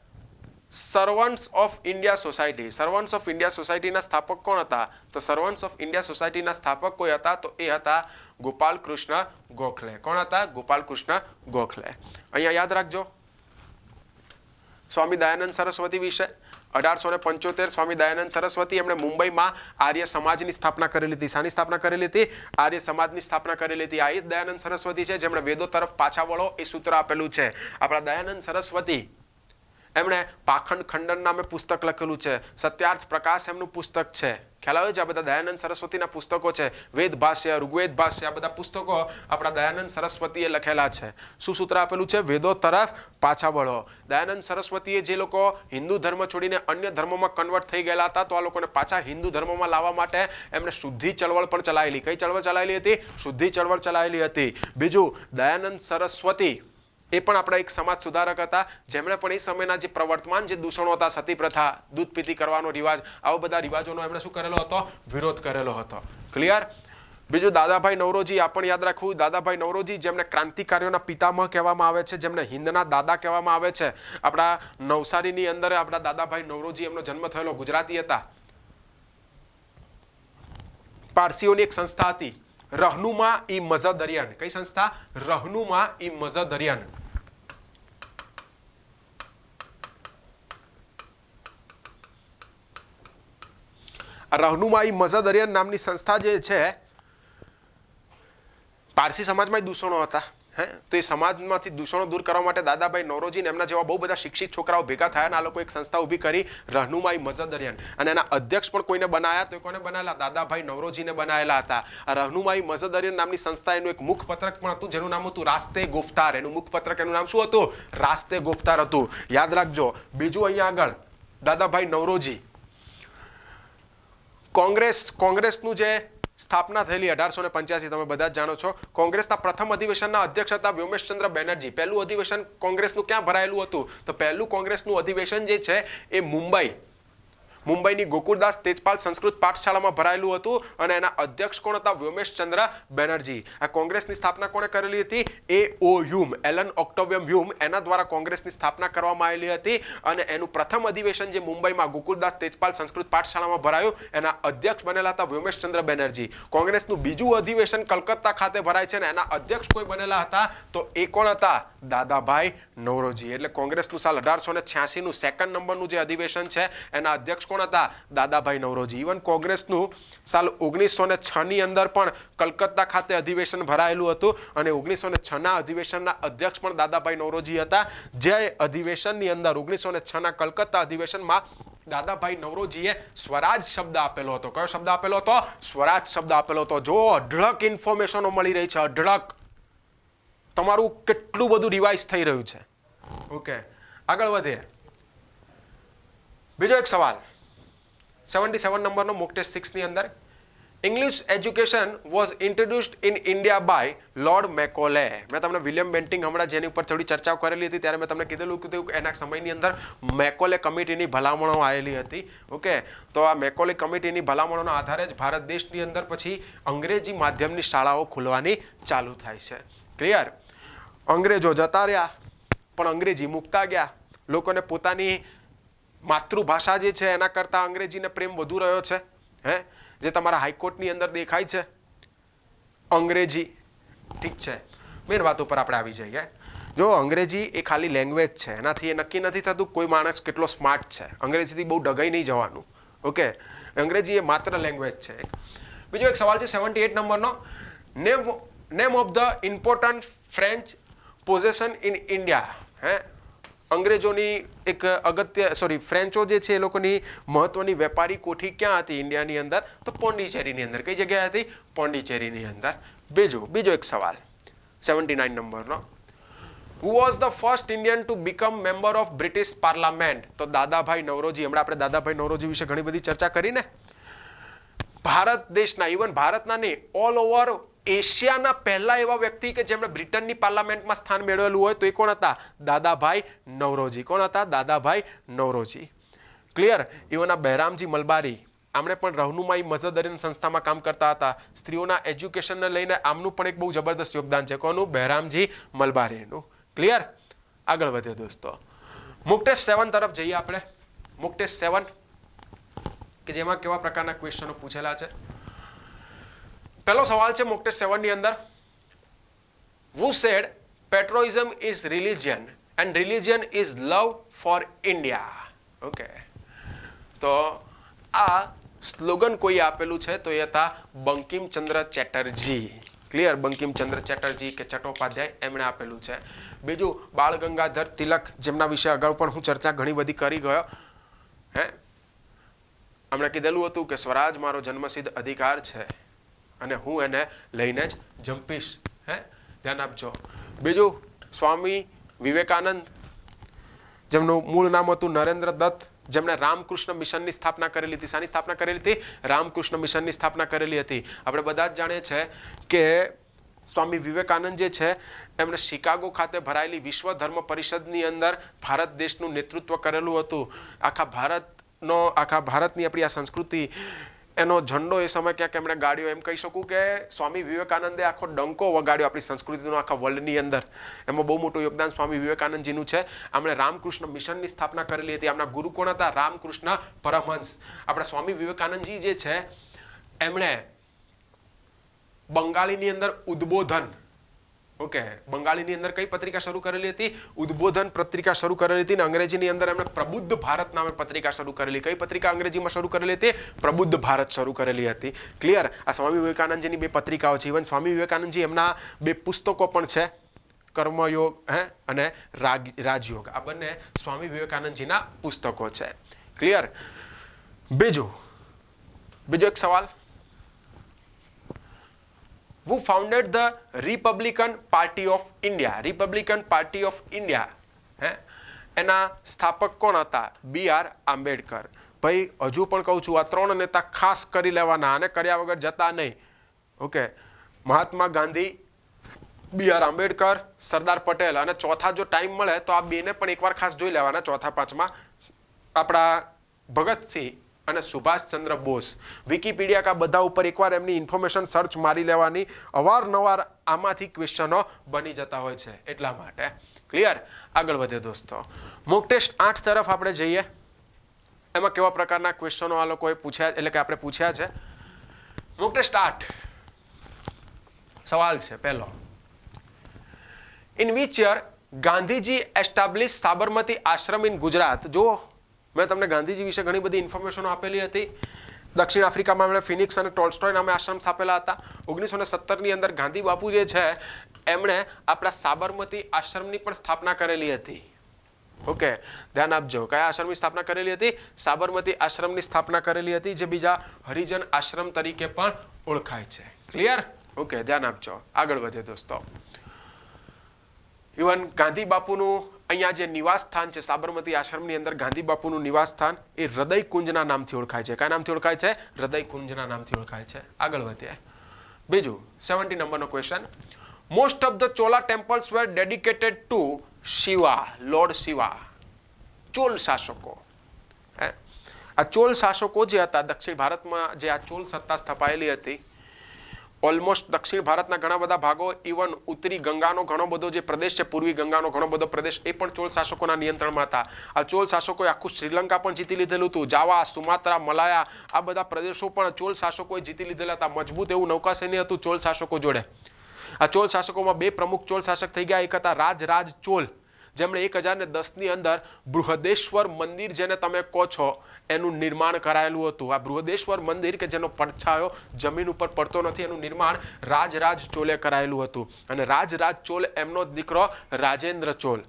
servants of India society? Servants of India સોસાયટીના સ્થાપક કોણ હતા? તો સર્વન્ટ્સ ઓફ ઇન્ડિયા સોસાયટીના સ્થાપક કોઈ હતા તો એ હતા ગોપાલ કૃષ્ણ ગોખલે. કોણ હતા? ગોપાલ કૃષ્ણ ગોખલે. અહીંયા યાદ રાખજો સ્વામી દયાનંદ સરસ્વતી વિશે. 1875 સ્વામી દયાનંદ સરસ્વતી એમણે મુંબઈમાં આર્ય સમાજની સ્થાપના કરેલી હતી. શાની સ્થાપના કરેલી હતી? આર્ય સમાજની સ્થાપના કરેલી હતી. આ જ દયાનંદ સરસ્વતી છે જેમણે વેદો તરફ પાછા વળો એ સૂત્ર આપેલું છે. આપણા દયાનંદ સરસ્વતી એમણે પાખંડ ખંડન નામે પુસ્તક લખેલું છે. સત્યાર્થ પ્રકાશ એમનું પુસ્તક છે. ખ્યાલ આવે છે? આ બધા દયાનંદ સરસ્વતીના પુસ્તકો છે. વેદ ભાષ્ય, ઋગ્વેદ ભાષ્ય, આ બધા પુસ્તકો આપણા દયાનંદ સરસ્વતીએ લખેલા છે. શું સૂત્ર આપેલું છે? વેદો તરફ પાછા વળો. દયાનંદ સરસ્વતીએ જે લોકો હિન્દુ ધર્મ છોડીને અન્ય ધર્મોમાં કન્વર્ટ થઈ ગયેલા હતા તો આ લોકોને પાછા હિન્દુ ધર્મમાં લાવવા માટે એમણે શુદ્ધિ ચળવળ પણ ચલાવેલી. કઈ ચળવળ ચલાવેલી હતી? શુદ્ધિ ચળવળ ચલાવેલી હતી. બીજું, દયાનંદ સરસ્વતી એ પણ આપણા એક સમાજ સુધારક હતા, જેમણે પણ એ સમયના જે પ્રવર્તમાન જે દૂષણો હતા, સતી પ્રથા, દૂધ પીતી કરવાનો રિવાજ, આવા બધા રિવાજોનો એમણે શું કરેલો હતો? વિરોધ કરેલો હતો. ક્લિયર? બીજું દાદાભાઈ નવરોજી, આ પણ યાદ રાખવું. દાદાભાઈ નવરોજી જેમને ક્રાંતિકારીઓના પિતામહ કહેવામાં આવે છે, જેમને હિંદના દાદા કહેવામાં આવે છે. આપણા નવસારીની અંદર આપણા દાદાભાઈ નવરોજી, એમનો જન્મ થયેલો, ગુજરાતી હતા. પારસીઓની એક સંસ્થા હતી રહનુમા ઈ મઝદરિયન. કઈ સંસ્થા? રહનુમા ઈ મઝદરિયન. રહનુમા ઈ મઝદરિયન નામની સંસ્થા જે છે, પારસી સમાજમાં દૂષણો હતા. તો એ સમાજમાંથી દૂષણો દૂર કરવા માટે દાદાભાઈ નવરોજી ને એમના જેવા બહુ બધા શિક્ષિત છોકરાઓ ભેગા થયા અને આ લોકો એક સંસ્થા ઊભી કરી રહનુમા ઈ મઝદરિયન. અને એના અધ્યક્ષ પણ કોઈને બનાયા, તો કોને બનાવેલા? દાદાભાઈ નવરોજીને બનાવેલા હતા. આ રહનુમા ઈ મઝદરિયન નામની સંસ્થા, એનું એક મુખપત્રક પણ હતું જેનું નામ હતું રાસ્તે ગુફ્તાર. એનું મુખપત્રક, એનું નામ શું હતું? રાસ્તે ગુફ્તાર હતું. યાદ રાખજો. બીજું અહીંયા આગળ દાદાભાઈ નવરોજી કોંગ્રેસનું જે સ્થાપના થયેલી 1885, તમે બધા જ જાણો છો. કોંગ્રેસના પ્રથમ અધિવેશનના અધ્યક્ષ હતા વ્યોમેશચંદ્ર બેનર્જી. પહેલું અધિવેશન કોંગ્રેસનું ક્યાં ભરાયેલું હતું? તો પહેલું કોંગ્રેસનું અધિવેશન જે છે એ મુંબઈની ગોકુળદાસ તેજપાલ સંસ્કૃત પાઠશાળામાં ભરાયેલું હતું અને એના અધ્યક્ષ કોણ હતા? વ્યોમેશચંદ્ર બેનર્જી. આ કોંગ્રેસની સ્થાપના કોણે કરેલી હતી? A.O. હ્યુમ, એલન ઓક્ટેવિયમ હ્યુમ, એના દ્વારા કોંગ્રેસની સ્થાપના કરવામાં આવેલી હતી. અને એનું પ્રથમ અધિવેશન જે મુંબઈમાં ગોકુળદાસ તેજપાલ સંસ્કૃત પાઠશાળામાં ભરાયું, એના અધ્યક્ષ બનેલા હતા વ્યોમેશચંદ્ર બેનર્જી. કોંગ્રેસનું બીજું અધિવેશન કલકત્તા ખાતે ભરાય છે અને એના અધ્યક્ષ કોઈ બનેલા હતા? તો એ કોણ હતા? દાદાભાઈ નવરોજી. એટલે કોંગ્રેસનું સાલ 1886નું સેકન્ડ નંબરનું જે અધિવેશન છે એના અધ્યક્ષ કોણ હતા? દાદાભાઈ નવરોજી. ઇવન કોંગ્રેસનું સાલ 1906 ની અંદર પણ કલકત્તા ખાતે અધિવેશન ભરાયેલું હતું અને 1906 ના અધિવેશનના અધ્યક્ષ પણ દાદાભાઈ નવરોજી હતા. જે અધિવેશનની અંદર 1906 ના કલકત્તા અધિવેશનમાં દાદાભાઈ નવરોજીએ સ્વરાજ શબ્દ આપેલો હતો. કયો શબ્દ આપેલો હતો? સ્વરાજ શબ્દ આપેલો હતો. જો અઢળક ઇન્ફોર્મેશનો મળી રહી છે, અઢળક. તમારું કેટલું બધું રિવાઇઝ થઈ રહ્યું છે. ઓકે, આગળ વધીએ. બીજો એક સવાલ 77 નંબરનો મોક ટેસ્ટ 6 ની અંદર. English education was introduced in India by Lord Macaulay. મેં તમને વિલિયમ બેન્ટિંગ હમણાં જેની ઉપર થોડી ચર્ચાઓ કરેલી હતી ત્યારે મેં તમને કીધેલું કે એના સમયની અંદર મેકોલે કમિટીની ભલામણો આવેલી હતી. ઓકે, તો આ મેકોલે કમિટીની ભલામણોના આધારે જ ભારત દેશની અંદર પછી અંગ્રેજી માધ્યમની શાળાઓ ખુલવાની ચાલુ થાય છે. ક્લિયર? અંગ્રેજો જતા રહ્યા પણ અંગ્રેજી મૂકતા ગયા. લોકોને પોતાની માતૃભાષા જે છે એના કરતાં અંગ્રેજીને પ્રેમ વધુ રહ્યો છે. જે તમારા હાઈકોર્ટની અંદર દેખાય છે અંગ્રેજી. ઠીક છે, મેન વાત ઉપર આપણે આવી જઈએ. જો અંગ્રેજી એ ખાલી લેંગ્વેજ છે, એનાથી એ નક્કી નથી થતું કોઈ માણસ કેટલો સ્માર્ટ છે. અંગ્રેજીથી બહુ ડગાઈ નહીં જવાનું. ઓકે, અંગ્રેજી એ માત્ર લેંગ્વેજ છે. બીજો એક સવાલ છે 78 નંબરનો. Name of the important French possession in India. અંગ્રેજોની એક ફ્રેન્ચો જે છે એ લોકોની મહત્વની વેપારી કોઠી ક્યાં હતી ઇન્ડિયાની અંદર? તો પોંડિચેરીની અંદર. કઈ જગ્યાએ હતી? પોંડિચેરીની અંદર. બીજો એક સવાલ 79 નંબરનો. Who was the first Indian to become member of British parliament? તો દાદાભાઈ નવરોજી. હમણાં આપણે દાદાભાઈ નવરોજી વિશે ઘણી બધી ચર્ચા કરીને. ભારત દેશના, ઇવન ભારતના નહીં, ઓલ ઓવર એશિયાના પહેલા એવા વ્યક્તિ કે જેમણે બ્રિટનની પાર્લામેન્ટમાં સ્થાન મેળવેલું હોય તો એ કોણ હતા? દાદાભાઈ નવરોજી. કોણ હતા? દાદાભાઈ નવરોજી. ક્લિયર? ઇવન આ બહેરામજી મલબારી, આમણે પણ રહનુમા ઈ મઝદરિયન સંસ્થામાં કામ કરતા હતા. સ્ત્રીઓના એજ્યુકેશનને લઈને આમનું પણ એક બહુ જબરદસ્ત યોગદાન છે. કોનું? બહેરામજી મલબારીનું. ક્લિયર? આગળ વધીએ દોસ્તો. મોક ટેસ્ટ 7 તરફ જઈએ આપણે. મોક ટેસ્ટ 7 કે જેમાં કેવા પ્રકારના ક્વેશ્ચનો પૂછેલા છે. પહેલો સવાલ છે મોક ટેસ્ટ 7 ની અંદર. Who said patriotism is religion and religion is love for India? Okay, તો આ સ્લોગન કોઈ આપેલું છે તો એ હતા બંકિમચંદ્ર ચેટર્જી. ક્લિયર? બંકિમચંદ્ર ચેટર્જી કે ચટ્ટોપાધ્યાય એમણે આપેલું છે. બીજું બાળ ગંગાધર તિલક, જેમના વિશે અગાઉ પણ હું ચર્ચા ઘણી બધી કરી ગયો. એમણે કીધેલું હતું કે સ્વરાજ મારો જન્મસિદ્ધ અધિકાર છે અને હું એને લઈને જ જંપીશ. ધ્યાન આપજો. બીજું સ્વામી વિવેકાનંદ, જેમનું મૂળ નામ હતું નરેન્દ્ર દત્ત, જેમણે રામકૃષ્ણ મિશનની સ્થાપના કરેલી હતી. શાની સ્થાપના કરેલી હતી? રામકૃષ્ણ મિશનની સ્થાપના કરેલી હતી. આપણે બધા જ જાણીએ છીએ કે સ્વામી વિવેકાનંદ જે છે એમણે શિકાગો ખાતે ભરાયેલી વિશ્વ ધર્મ પરિષદની અંદર ભારત દેશનું નેતૃત્વ કરેલું હતું. આખા ભારતની આપણી આ સંસ્કૃતિ એનો ઝંડો એ સમય ક્યાંક એમણે ગાળ્યો, એમ કહી શકું કે સ્વામી વિવેકાનંદે આખો ડંકો વગાડ્યો આપણી સંસ્કૃતિનો આખા વર્લ્ડની અંદર. એમાં બહુ મોટું યોગદાન સ્વામી વિવેકાનંદજીનું છે. એમણે રામકૃષ્ણ મિશનની સ્થાપના કરેલી હતી. એમના ગુરુ કોણ હતા? રામકૃષ્ણ પરમહંસ. આપણા સ્વામી વિવેકાનંદજી જે છે એમણે બંગાળીની અંદર ઉદ્બોધન, ઓકે, બંગાળીની અંદર કઈ પત્રિકા શરૂ કરેલી હતી? ઉદ્બોધન પત્રિકા શરૂ કરેલી હતી. અને અંગ્રેજીની અંદર એમણે પ્રબુદ્ધ ભારત નામે પત્રિકા શરૂ કરેલી. કઈ પત્રિકા અંગ્રેજીમાં શરૂ કરેલી હતી? પ્રબુદ્ધ ભારત શરૂ કરેલી હતી. ક્લિયર? આ સ્વામી વિવેકાનંદજીની બે પત્રિકાઓ છે. ઇવન સ્વામી વિવેકાનંદજી એમના બે પુસ્તકો પણ છે, કર્મયોગ અને રાજયોગ. આ બંને સ્વામી વિવેકાનંદજીના પુસ્તકો છે. ક્લિયર? બીજો એક સવાલ. Who founded the Republican Party of India? Republican Party of India, એના સ્થાપક કોણ હતા? B.R. આંબેડકર. ભાઈ હજુ પણ કહું છું, આ ત્રણ નેતા ખાસ કરી લેવાના અને કર્યા વગર જતા નહીં. Okay, Mahatma Gandhi, B.R. આંબેડકર, સરદાર પટેલ, અને ચોથા જો ટાઈમ મળે તો આ બેને પણ એકવાર ખાસ જોઈ લેવાના. ચોથા પાંચમા આપણા ભગતસિંહ અને સુભાષચંદ્ર બોઝ. વિકીપીડિયા કા બધા ઉપર એકવાર એમની ઇન્ફોર્મેશન સર્ચ મારી લેવાની. અવારનવાર આમાંથી ક્વેશ્ચનો બની જતા હોય છે, એટલા માટે. ક્લિયર? આગળ વધે દોસ્તો. મોક ટેસ્ટ 8 તરફ આપણે જઈએ. એમાં કેવા પ્રકારના ક્વેશ્ચનો આ લોકોએ પૂછ્યા, એટલે કે આપણે પૂછ્યા છે. મોક ટેસ્ટ 8 સવાલ છે પહેલો. In which year Gandhiji establish Sabarmati Ashram in Gujarat? જો મેં તમને ગાંધીજી વિશે ઘણી બધી ઇન્ફોર્મેશનો આપેલી હતી. દક્ષિણ આફ્રિકામાં એમણે ફિનિક્સ અને ટોલ્સ્ટોય નામે આશ્રમ સ્થાપેલા હતા. 1917ની અંદર ગાંધી બાપુ જે છે એમણે આપણા સાબરમતી આશ્રમની પણ સ્થાપના કરેલી હતી. ઓકે, ધ્યાન આપજો. કયા આશ્રમની સ્થાપના કરેલી હતી? સાબરમતી આશ્રમની સ્થાપના કરેલી હતી, જે બીજા હરિજન આશ્રમ તરીકે પણ ઓળખાય છે. ક્લિયર? ઓકે, ધ્યાન આપજો. આગળ વધે દોસ્તો. ઇવન ગાંધી બાપુનું અહીંયા જે નિવાસ સ્થાન છે સાબરમતી આશ્રમની અંદર, ગાંધી બાપુનું નિવાસ સ્થાન એ હૃદયકુંજના નામથી ઓળખાય છે. કયા નામથી ઓળખાય છે? હૃદયકુંજના નામથી ઓળખાય છે. આગળ વધીએ. બીજું 70 નંબરનો question. Most of the Chola temples were dedicated to Shiva, lord Shiva. Chola શાસકો, આ ચોલ શાસકો જે હતા દક્ષિણ ભારતમાં, જે આ ચોલ સત્તા સ્થપાયેલી હતી, ઓલમોસ્ટ દક્ષિણ ભારતના ઘણા બધા ભાગો, ઇવન ઉત્તરી ગંગાનો ઘણો બધો જે પ્રદેશ છે, પૂર્વી ગંગાનો ઘણો બધો પ્રદેશ, એ પણ ચોલ શાસકોના નિયંત્રણમાં હતા. આ ચોલ શાસકોએ આખું શ્રીલંકા પણ જીતી લીધેલું હતું. જાવા, સુમાત્રા, મલાયા, આ બધા પ્રદેશો પણ ચોલ શાસકોએ જીતી લીધેલા હતા. મજબૂત એવું નૌકાસૈન્ય હતું ચોલ શાસકો જોડે. આ ચોલ શાસકોમાં બે પ્રમુખ ચોલ શાસક થઈ ગયા. એક હતા રાજ ચોલ, જેમણે 1010ની અંદર બૃહદેશ્વર મંદિર જેને તમે કહો છો એનું નિર્માણ કરાયેલું હતું. આ બૃહદેશ્વર મંદિર કે જેનો પડછાયો જમીન ઉપર પડતો નથી, એનું નિર્માણ રાજ ચોલે કરાયેલું હતું. અને રાજ ચોલ એમનો દીકરો રાજેન્દ્ર ચોલ.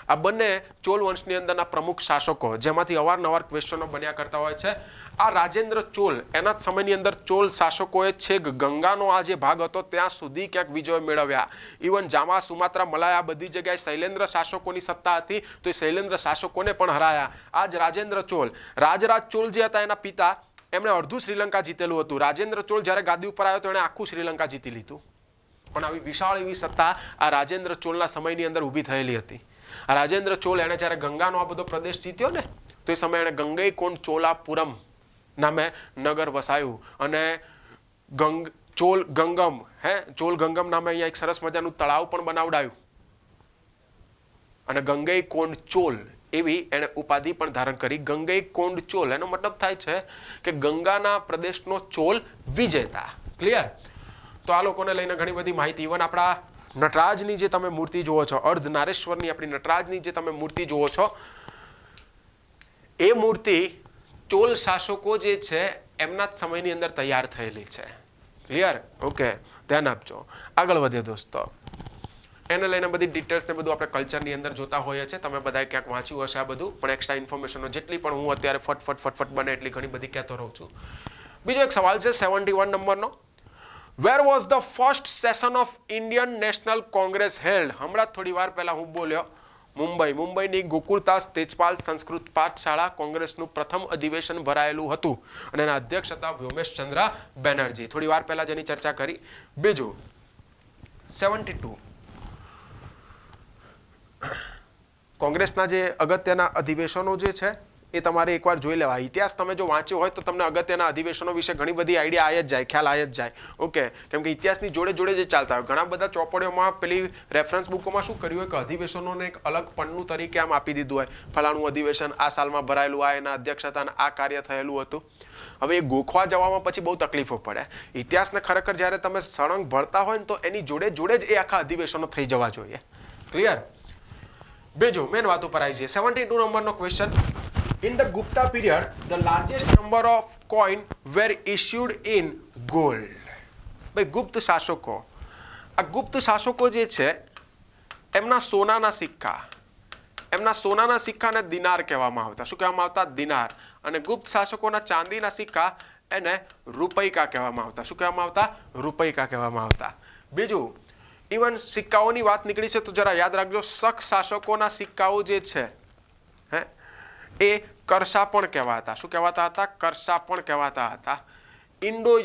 આ બંને ચોલ વંશની અંદરના પ્રમુખ શાસકો, જેમાંથી અવારનવાર ક્વેશ્ચનો બન્યા કરતા હોય છે. આ રાજેન્દ્ર ચોલ, એના જ સમયની અંદર ચોલ શાસકોએ છેક ગંગાનો આ જે ભાગ હતો ત્યાં સુધી ક્યાંક વિજય મેળવ્યા. ઇવન જાવા, સુમાત્રા, મલાયા, બધી જગ્યાએ શૈલેન્દ્ર શાસકોની સત્તા હતી, તો એ શૈલેન્દ્ર શાસકોને પણ હરાયા. આ જ રાજેન્દ્ર ચોલ, રાજ ચોલ જે હતા એના પિતા, એમણે અડધું શ્રીલંકા જીતેલું હતું. રાજેન્દ્ર ચોલ જ્યારે ગાદી ઉપર આવ્યો તો એણે આખું શ્રીલંકા જીતી લીધું. પણ આવી વિશાળ એવી સત્તા આ રાજેન્દ્ર ચોલના સમયની અંદર ઊભી થયેલી હતી. આ રાજેન્દ્ર ચોલ એણે જ્યારે ગંગાનો આ બધો પ્રદેશ જીત્યો ને, તો એ સમયે એણે ગંગૈકોંડ ચોલાપુરમ નામે નગર વસાયું. અને ચોલ ગંગમ નામે અહીંયા એક સરસ મજાનું તળાવ પણ બનાવડાયું. અને ગંગૈકોંડ ચોલ એવી એણે ઉપાધિ પણ ધારણ કરી. ગંગૈકોંડ ચોલ એનો મતલબ થાય છે કે ગંગાના પ્રદેશનો ચોલ વિજેતા. ક્લિયર? તો આ લોકોને લઈને ઘણી બધી માહિતી. ઇવન આપણા નટરાજની જે તમે મૂર્તિ જુઓ છો, અર્ધનારેશ્વરની આપણી નટરાજની જે તમે મૂર્તિ જુઓ છો, એ મૂર્તિ ચોલ શાસકો જે છે એમના જ સમયની અંદર તૈયાર થયેલી છે. ક્લિયર? ઓકે, ધ્યાન આપજો. આગળ વધીએ દોસ્તો. એને લઈને બધી ડિટેલ્સ ને બધું આપણે કલ્ચરની અંદર જોતા હોઈએ છીએ. તમે બધાએ ક્યાંક વાંચ્યું હશે આ બધું, પણ એક્સ્ટ્રા ઇન્ફોર્મેશનો જેટલી પણ હું અત્યારે ફટફટ બને એટલી ઘણી બધી કહેતો રહું છું. બીજો એક સવાલ છે 71 નંબરનો. Where was the first session of Indian National Congress held? હમણાં થોડી વાર પહેલા હું બોલ્યો, મુંબઈની ગોકુળદાસ તેજપાલ સંસ્કૃત પાઠશાળા કોંગ્રેસનું પ્રથમ અધિવેશન ભરાયેલું હતું અને એના અધ્યક્ષ હતા વ્યોમેશચંદ્ર બેનર્જી. થોડી વાર પહેલા જેની ચર્ચા કરી. બીજું 72 કોંગ્રેસના જે અગત્યના અધિવેશનો જે છે એ તમારે એકવાર જોઈ લેવા. ઇતિહાસ તમે જો વાંચ્યો હોય તો તમને અગત્યના અધિવેશનો વિશે ઘણી બધી આઈડિયા આવી જ જાય, ખ્યાલ આવી જ જાય. ઓકે, કેમ કે ઇતિહાસની જોડે જોડે જે ચાલતા હોય. ઘણા બધા ચોપડીઓમાં પેલી રેફરન્સ બુકોમાં શું કર્યું હોય કે અધિવેશનોને એક અલગ પન્નું તરીકે આમ આપી દીધું હોય, ફલાણું અધિવેશન આ સાલમાં ભરાયેલું, આ એના અધ્યક્ષતા આ કાર્ય થયેલું હતું. હવે એ ગોખવા જવામાં પછી બહુ તકલીફો પડે. ઇતિહાસને ખરેખર જ્યારે તમે સળંગ ભણતા હોય ને તો એની જોડે જોડે જ એ આખા અધિવેશનો થઈ જવા જોઈએ. ક્લિયર? બીજું મેન વાત ઉપર આવી છે 72 નંબરનો question. In the Gupta period, the largest number of coin were issued in gold. ભાઈ ગુપ્ત શાસકો, આ ગુપ્ત શાસકો જે છે એમના સોનાના સિક્કાને દિનાર કહેવામાં આવતા. શું કહેવામાં આવતા? દિનાર. અને ગુપ્ત શાસકોના ચાંદીના સિક્કા એને રૂપૈકા કહેવામાં આવતા. શું કહેવામાં આવતા? રૂપૈકા કહેવામાં આવતા. બીજું, ઇવન સિક્કાઓની વાત નીકળી છે તો જરા યાદ રાખજો, શક શાસકોના સિક્કાઓ જે છે એ કરશાપણ કહેવાતા. શું કહેવાતા હતા? કરશાપણ કહેવાતા હતા. ઇન્ડો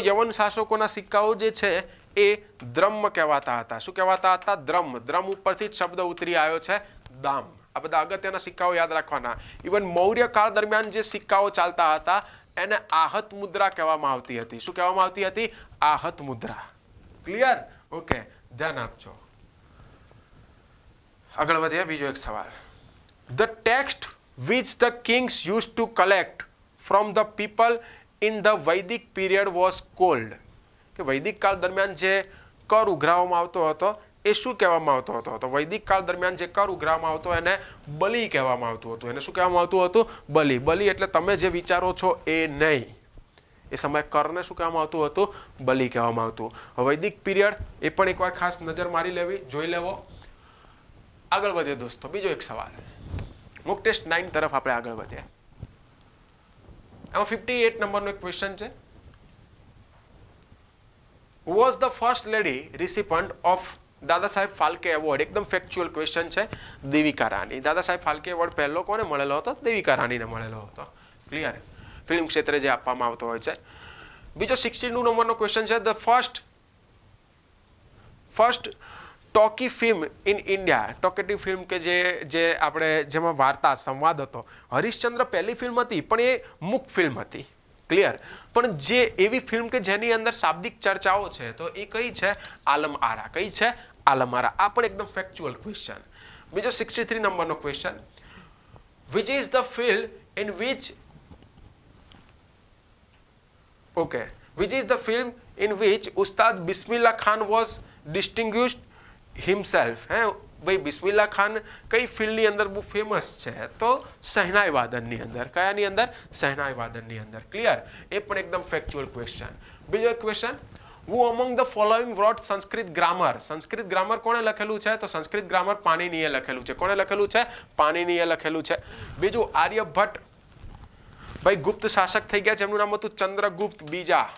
યવન શાસકોના સિક્કાઓ જે છે એ દ્રમ કહેવાતા હતા. શું કહેવાતા હતા? દ્રમ. દ્રમ ઉપરથી જ શબ્દ ઉતરી આવ્યો છે દામ. આ બધા અગત્યના સિક્કાઓ યાદ રાખવાના. ઇવન મૌર્ય કાળ દરમિયાન જે સિક્કાઓ ચાલતા હતા એને આહત મુદ્રા કહેવામાં આવતી હતી. શું કહેવામાં આવતી હતી? આહત મુદ્રા. ક્લિયર? ઓકે, ધ્યાન આપજો. આગળ વધીએ. બીજો એક સવાલ. The text which the kings used to collect from the people in the Vedic period was called. કે વૈદિક કાળ દરમિયાન જે કર ઉઘરાવવામાં આવતો હતો એ શું કહેવામાં આવતો હતો? તો વૈદિક કાળ દરમિયાન જે કર ઉઘરાવવામાં આવતો એને બલિ કહેવામાં આવતું હતું. એને શું કહેવામાં આવતું હતું? બલિ. બલિ એટલે તમે જે વિચારો છો એ નહીં. એ સમયે કરને શું કહેવામાં આવતું હતું? બલિ કહેવામાં આવતું. વૈદિક પીરિયડ એ પણ એકવાર ખાસ નજર મારી લેવી, જોઈ લેવો. આગળ વધીએ દોસ્તો. બીજો એક સવાલ. મોક ટેસ્ટ 9 તરફ આપણે આગળ વધીએ. એમાં 58 નંબરનો એક ક્વેશ્ચન છે. Who was the first lady recipient of Dada Saheb Phalke award? એકદમ ફેક્ચ્યુઅલ ક્વેશ્ચન છે. દેવિકા રાણી. દાદા સાહેબ ફાલ્કે એવોર્ડ પહેલો કોને મળેલો હતો? દેવિકા રાણીને મળેલો હતો. ક્લિયર? ફિલ્મ ક્ષેત્રે જે આપવામાં આવતો હોય છે. બીજો 62 નંબરનો ક્વેશ્ચન છે. The first talkie film in India. Talkative film કે જે આપણે જેમાં વાર્તા સંવાદ હતો. હરિશ્ચંદ્ર પહેલી ફિલ્મ હતી પણ એ મુક ફિલ્મ હતી. ક્લિયર? પણ જે એવી ફિલ્મ કે જેની અંદર શાબ્દિક ચર્ચાઓ છે તો એ કઈ છે? આલમ આરા. કઈ છે? આલમ આરા. આ પણ એકદમ ફેક્ચ્યુઅલ ક્વેશ્ચન. બીજો 63 નંબરનો question. Which is the film in which Ustad Bismillah Khan was distinguished himself? ભાઈ બિસ્મિલ્લા ખાન કઈ ફિલ્ડની અંદર બહુ ફેમસ છે? તો શહેનાઈ વાદનની અંદર. કયાની અંદર? શહેનાઈ વાદનની અંદર. ક્લિયર? એ પણ એકદમ ફેક્ચ્યુઅલ ક્વેશ્ચન. બીજો એક question. Who among the following wrote Sanskrit grammar? Sanskrit grammar કોણે લખેલું છે? તો સંસ્કૃત ગ્રામર પાણિનીએ લખેલું છે. કોણે લખેલું છે? પાણિનીએ લખેલું છે. બીજું આર્યભટ્ટ ભાઈ ગુપ્ત શાસક થઈ ગયા, જેમનું નામ હતું ચંદ્રગુપ્ત બીજા.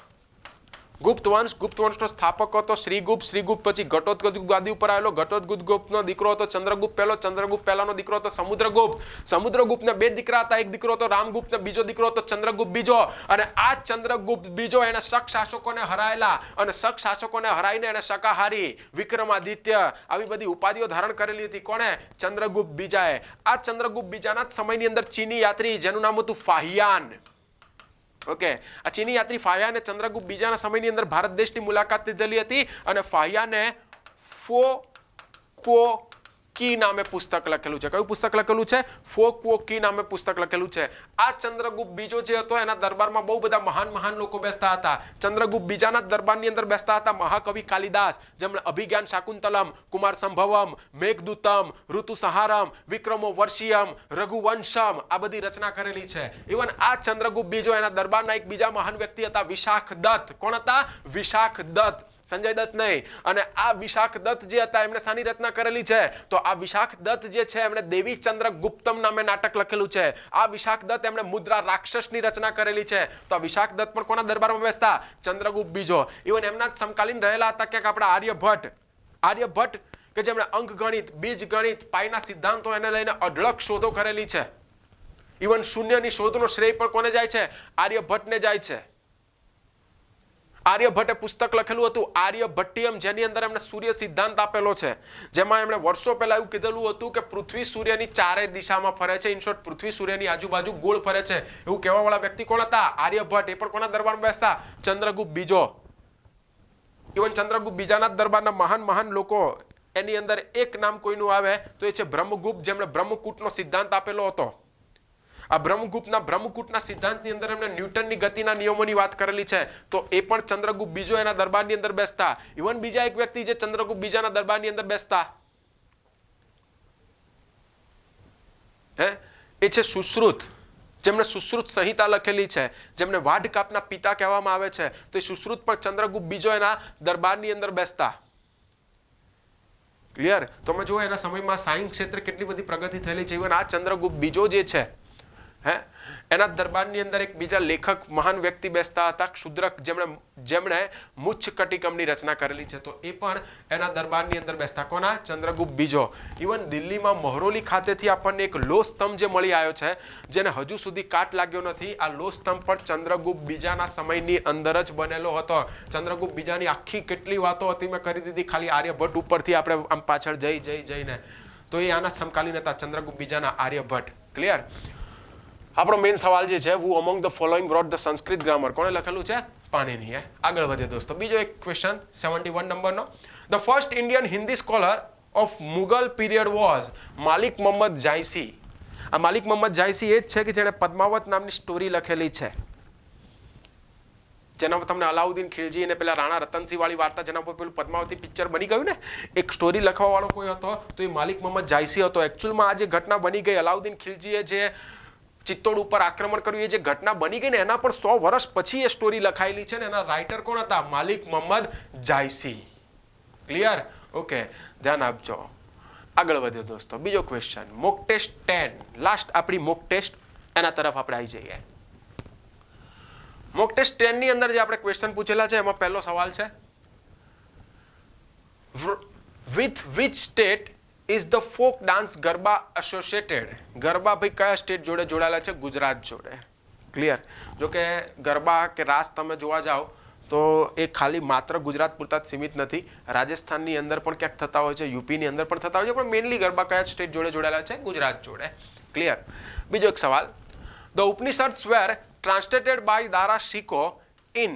ગુપ્ત વંશનો સ્થાપક હતો શ્રીગુપ્ત. શ્રીગુપ્ત પછી ઘટોત્કચ ગાદી ઉપર આવેલો. ઘટોત્કચનો દીકરો હતો ચંદ્રગુપ્ત પહેલો. ચંદ્રગુપ્ત પહેલાનો દીકરો હતો સમુદ્રગુપ્ત. સમુદ્રગુપ્તને બે દીકરા હતા. એક દીકરો હતો રામગુપ્ત ને બીજો દીકરો હતો ચંદ્રગુપ્ત બીજો. અને આ ચંદ્રગુપ્ત બીજો એને શક શાસકોને હરાયેલા અને શક શાસકોને હરાઈને એને શાકાહારી, વિક્રમાદિત્ય આવી બધી ઉપાધિઓ ધારણ કરેલી હતી. કોણે? ચંદ્રગુપ્ત બીજાએ. આ ચંદ્રગુપ્ત બીજાના જ સમયની અંદર ચીની યાત્રી જેનું નામ હતું ફાહિયાન. ઓકે, આ ચીની યાત્રી ફાહિયાને ચંદ્રગુપ્ત બીજાના સમયની અંદર ભારત દેશની મુલાકાત લીધેલી હતી અને ફાહિયાને ફો કો કી નામે પુસ્તક લખેલું છે. કયું પુસ્તક લખેલું છે? ફો કો કી નામે પુસ્તક લખેલું છે. આ ચંદ્રગુપ્ત બીજો જે હતો એના દરબારમાં બહુ બધા મહાન લોકો બેસતા હતા. ચંદ્રગુપ્ત બીજાના દરબારની અંદર બેસતા હતા મહાકવિ કાલિદાસ, જેમણે અભિજ્ઞાન શાકુંતલમ, કુમાર સંભવમ, મેઘદૂતમ, ઋતુસંહારમ, વિક્રમો વર્ષિયમ, રઘુવંશમ આ બધી રચના કરેલી છે. ઇવન આ ચંદ્રગુપ્ત બીજો એના દરબારના એક બીજા મહાન વ્યક્તિ હતા વિશાખ દત્ત. કોણ હતા? વિશાખ દત્ત. સંજય દત્ત નહીં. અને આ વિશાખ દત્ત જે હતા એમણે શાની રચના કરેલી છે? તો આ વિશાખ દત્ત જે છે એમણે દેવી ચંદ્રગુપ્તમ નામે નાટક લખેલું છે. આ વિશાખ દત્ત એમણે મુદ્રા રાક્ષસની રચના કરેલી છે. તો આ વિશાખ દત્ત પણ કોના દરબારમાં બેસતા? ચંદ્રગુપ્ત બીજો. ઇવન એમના જ સમકાલીન રહેલા હતા ક્યાંક આપણા આર્યભટ્ટ કે જેમણે અંકગણિત, બીજગણિત, પાઈના સિદ્ધાંતો એને લઈને અઢળક શોધો કરેલી છે. ઇવન શૂન્યની શોધનો શ્રેય પણ કોને જાય છે? આર્યભટ્ટને જાય છે. આર્યભટ્ટે પુસ્તક લખેલું હતું આર્યભટ્ટિયમ, જેની અંદર એમણે સૂર્ય સિદ્ધાંત આપેલો છે, જેમાં એમણે વર્ષો પહેલા એવું કીધેલું હતું કે પૃથ્વી સૂર્યની ચારે દિશામાં ફરે છે. ઇન શોર્ટ, પૃથ્વી સૂર્યની આજુબાજુ ગોળ ફરે છે, એવું કહેવા વાળા વ્યક્તિ કોણ હતા? આર્યભટ્ટ. એ પણ કોના દરબારમાં બેસતા? ચંદ્રગુપ્ત બીજો. ઇવન ચંદ્રગુપ્ત બીજાના દરબારના મહાન લોકો, એની અંદર એક નામ કોઈનું આવે તો એ છે બ્રહ્મગુપ્ત, જેમણે બ્રહ્મકૂટનો સિદ્ધાંત આપેલો હતો. આ બ્રહ્મકૂટના સિદ્ધાંતની અંદર એમણે ન્યૂટનની ગતિના નિયમોની વાત કરેલી છે, તો એ પણ ચંદ્રગુપ્ત બીજો એના દરબારની અંદર બેસતા. ઇવન બીજા એક વ્યક્તિ જે ચંદ્રગુપ્ત બીજાના દરબારની અંદર બેસતા એ છે સુશ્રુત, જેમણે સુશ્રુત સંહિતા લખેલી છે, જેમને વાઢકાપના પિતા કહેવામાં આવે છે, તો એ સુશ્રુત પણ ચંદ્રગુપ્ત બીજો એના દરબારની અંદર બેસતા. ક્લિયર? તો તમે જુઓ એના સમયમાં સાયન્સ ક્ષેત્રે કેટલી બધી પ્રગતિ થયેલી છે. ઇવન આ ચંદ્રગુપ્ત બીજો જે છે એના દરબારની અંદર એક બીજા લેખક મહાન વ્યક્તિ બેસતા હતા, ક્ષુદ્રક, જેમણે મુચ્છ કટિકમની રચના કરેલી છે, તો એ પણ એના દરબારની અંદર બેસતા. કોના? ચંદ્રગુપ્ત બીજો. ઇવન દિલ્હીમાં મહરોલી ખાતેથી આપણને એક લોહ સ્તંભ જે મળી આવ્યો છે, જેને હજુ સુધી કાટ લાગ્યો નથી. આ લોહ સ્તંભ પણ ચંદ્રગુપ્ત બીજાના સમયની અંદર જ બનેલો હતો. ચંદ્રગુપ્ત બીજાની આખી કેટલી વાતો હતી મેં કરી દીધી ખાલી આર્યભટ્ટ ઉપરથી, આપણે આમ પાછળ જઈને, તો એ આના સમકાલીન હતા, ચંદ્રગુપ્ત બીજાના, આર્યભટ્ટ. ક્લિયર? આપણો મેઇન સવાલ જે છે, who among the following wrote the Sanskrit grammar? કોણે લખેલું છે? પાણીની. આગળ વધીએ દોસ્તો. બીજો એક ક્વેશ્ચન 71 નંબરનો. The first Indian Hindi scholar of Mughal period was માલિક મોહમ્મદ જાયસી. આ માલિક મોહમ્મદ જાયસી એ જ છે કે જેણે પદ્માવત નામની સ્ટોરી લખેલી છે, જેના તમને અલાઉદ્દીન ખિલજી અને પેલા રાણા રતનસિંહ વાળી વાર્તા, જેના પર પેલું પદ્માવતી પિક્ચર બની ગયું ને, એક સ્ટોરી લખવા વાળો કોઈ હતો તો એ માલિક મોહમ્મદ જાયસી હતો. એકચ્યુઅલમાં આ જે ઘટના બની ગઈ, અલાઉદ્દીન ખિલજીએ જે ચિત્તોડ ઉપર આક્રમણ કર્યું, એ જે ઘટના બની ગઈ ને એના પણ 100 વર્ષ પછી એ સ્ટોરી લખાયેલી છે ને એના રાઇટર કોણ હતા? માલિક મોહમ્મદ જાયસી. ક્લિયર? ઓકે, ધ્યાન આપજો. આગળ વધ્યો દોસ્તો. બીજો ક્વેશ્ચન, મોક ટેસ્ટ 10, લાસ્ટ આપણી મોક ટેસ્ટ, એના તરફ આપણે આવી જઈએ. મોક ટેસ્ટ 10 ની અંદર જે આપણે ક્વેશ્ચન પૂછેલા છે એમાં પહેલો સવાલ છે, with which state is the folk dance garba associated? Garba ભાઈ કયા સ્ટેટ જોડે જોડાયેલા છે? ગુજરાત જોડે. ક્લિયર? જો કે ગરબા કે રાસ તમે જોવા જાઓ તો એ ખાલી માત્ર ગુજરાત પૂરતા જ સીમિત નથી, રાજસ્થાનની અંદર પણ ક્યાંક થતા હોય છે, યુપીની અંદર પણ થતા હોય છે, પણ મેઇનલી ગરબા કયા સ્ટેટ જોડે જોડાયેલા છે? ગુજરાત જોડે. ક્લિયર? બીજો એક સવાલ, the Upanishads were translated by Dara Shikoh in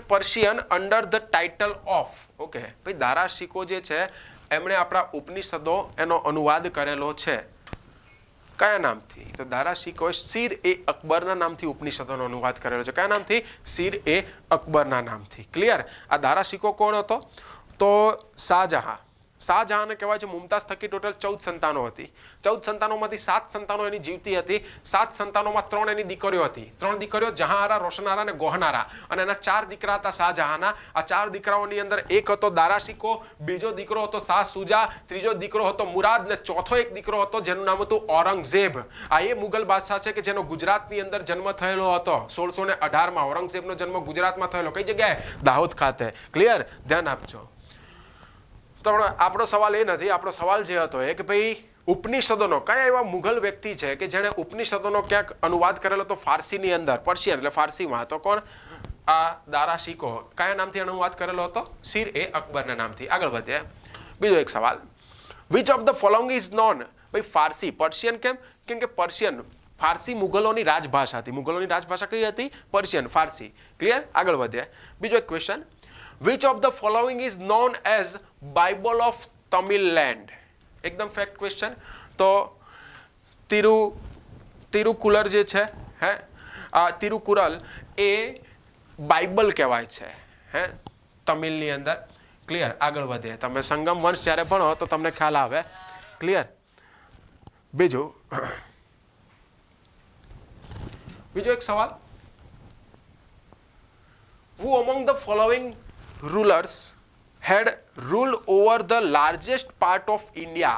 Persian under the title of. Okay ભાઈ, દારા શિકો જે છે એમણે આપણા ઉપનિષદો એનો અનુવાદ કરેલો છે, કયા નામથી? તો દારા શિકોએ સીર એ અકબરના નામથી ઉપનિષદોનો અનુવાદ કરેલો છે. કયા નામથી? સીર એ અકબરના નામથી. ક્લિયર? આ દારા શિકો કોણ હતો? તો શાહજહાંને કહેવાય છે. મુમતાઝ થકી ટોટલ 14 સંતાનો હતી. 14 સંતાનોમાંથી 7 સંતાનો એની જીવતી હતી. 7 સંતાનોમાં 3 એની દીકરીઓ હતી. 3 દીકરીઓ જહાંઆરા, રોશનઆરા અને ગોહનારા, અને એના 4 દીકરા હતા શાહજહાંના. આ 4 દીકરાઓની અંદર એક હતો દારા શિકો, બીજો દીકરો હતો શાહ સુજા, ત્રીજો દીકરો હતો મુરાદ, અને ચોથો એક દીકરો હતો જેનું નામ હતું ઔરંગઝેબ. આ એ મુગલ બાદશાહ છે કે જેનો ગુજરાતની અંદર જન્મ થયેલો હતો 1618માં. ઔરંગઝેબનો જન્મ ગુજરાતમાં થયેલો. કઈ જગ્યાએ? દાહોદ ખાતે. ક્લિયર? ધ્યાન આપજો. તો આપણો સવાલ એ નથી, આપણો સવાલ જે હતો એ કે ભાઈ ઉપનિષદોનો કયા એવા મુઘલ વ્યક્તિ છે કે જેણે ઉપનિષદોનો ક્યાંક અનુવાદ કરેલો તો ફારસીની અંદર, પર્શિયન એટલે ફારસીમાં, તો કોણ? આ દારા શિકો. કયા નામથી અનુવાદ કરેલો હતો? સીર એ અકબરના નામથી. આગળ વધીએ. બીજો એક સવાલ, which of the following is known? ભાઈ ફારસી, પર્શિયન કેમ? કેમ કે પર્શિયન, ફારસી મુગલોની રાજભાષા હતી. મુગલોની રાજભાષા કઈ હતી? પર્શિયન, ફારસી. ક્લિયર? આગળ વધીએ. બીજો એક question, which of the following is known as Bible of Tamil land? એકદમ ફેક્ટ ક્વેશ્ચન. તો તિરુકુલર જે છે તિરુકુરલ એ બાઇબલ કહેવાય છે તમિલની અંદર. ક્લિયર? આગળ વધીએ. તમે સંગમ વંશ જ્યારે ભણો તો તમને ખ્યાલ આવે. ક્લિયર? બીજો એક સવાલ, who among the following rulers had ruled over the largest part of India?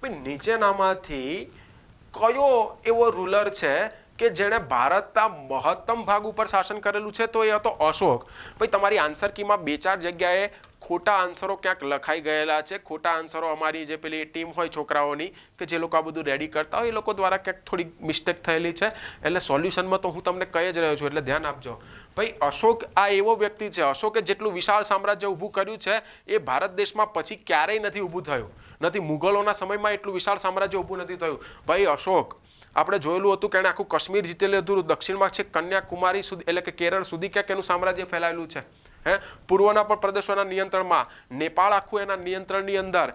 ભાઈ નીચેનામાંથી કયો એવો રૂલર છે કે જેણે ભારતના મહત્તમ ભાગ ઉપર શાસન કરેલું છે? તો એ હતો અશોક. ભાઈ તમારી આન્સર કીમાં 2-4 જગ્યાએ ખોટા આન્સરો ક્યાંક લખાઈ ગયેલા છે. ખોટા આન્સરો અમારી જે પેલી ટીમ હોય છોકરાઓની કે જે લોકો આ બધું રેડી કરતા હોય એ લોકો દ્વારા ક્યાંક થોડી મિસ્ટેક થયેલી છે. એટલે સોલ્યુશનમાં તો હું તમને કહી જ રહ્યો છું, એટલે ધ્યાન આપજો ભાઈ. અશોક આ એવો વ્યક્તિ છે, અશોકે જેટલું વિશાળ સામ્રાજ્ય ઊભું કર્યું છે એ ભારત દેશમાં પછી ક્યારેય નથી ઊભું થયું. નથી મુગલોના સમયમાં એટલું વિશાળ સામ્રાજ્ય ઊભું નથી થયું ભાઈ. અશોક આપણે જોયેલું હતું કે એણે આખું કાશ્મીર જીતેલું હતું, દક્ષિણમાં છે કન્યાકુમારી સુધી એટલે કે કેરળ સુધી ક્યાંક એનું સામ્રાજ્ય ફેલાયેલું છે. પૂર્વના પણ પ્રદેશોના નિયંત્રણમાં, નેપાળ આખું એના નિયંત્રણની અંદર,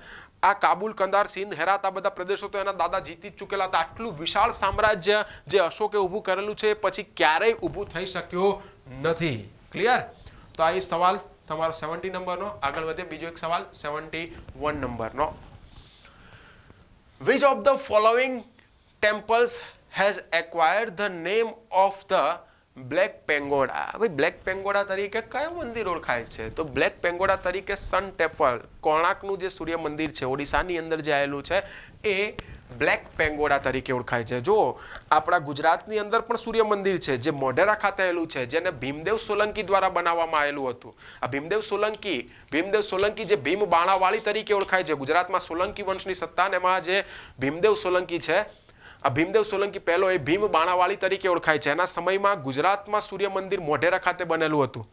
આ કાબુલ, કંદાર, સિંધ, હેરાત આ બધા પ્રદેશો તો એના દાદા જીતી જ ચૂકેલા હતા. આટલું વિશાળ સામ્રાજ્ય જે અશોકે ઊભું કરેલું છે પછી ક્યારેય ઊભું થઈ શક્યું નથી. ક્લિયર? તો આ સવાલ તમારો 70 નંબરનો. આગળ વધે બીજો એક સવાલ 71 નંબરનો. Which of the following temples has acquired the name of the black pagoda? ભાઈ બ્લેક પેંગોડા તરીકે કયું મંદિર ઓળખાય છે? તો બ્લેક પેંગોડા તરીકે સન ટેમ્પલ, કોણાર્કનું જે સૂર્ય મંદિર છે ઓડિશાની અંદર જે આવેલું છે એ બ્લેક પેંગોડા તરીકે ઓળખાય છે. જો આપણા ગુજરાતની અંદર પણ સૂર્ય મંદિર છે જે મોઢેરા ખાતે આવેલું છે, જેને ભીમદેવ સોલંકી દ્વારા બનાવવામાં આવેલું હતું. આ ભીમદેવ સોલંકી જે ભીમ બાણાવાળી તરીકે ઓળખાય છે. ગુજરાતમાં સોલંકી વંશની સત્તા ને એમાં જે ભીમદેવ સોલંકી છે, આ ભીમદેવ સોલંકી પહેલો એ ભીમ બાણાવાળી તરીકે ઓળખાય છે. એના સમયમાં ગુજરાતમાં સૂર્ય મંદિર મોઢેરા ખાતે બનેલું હતું.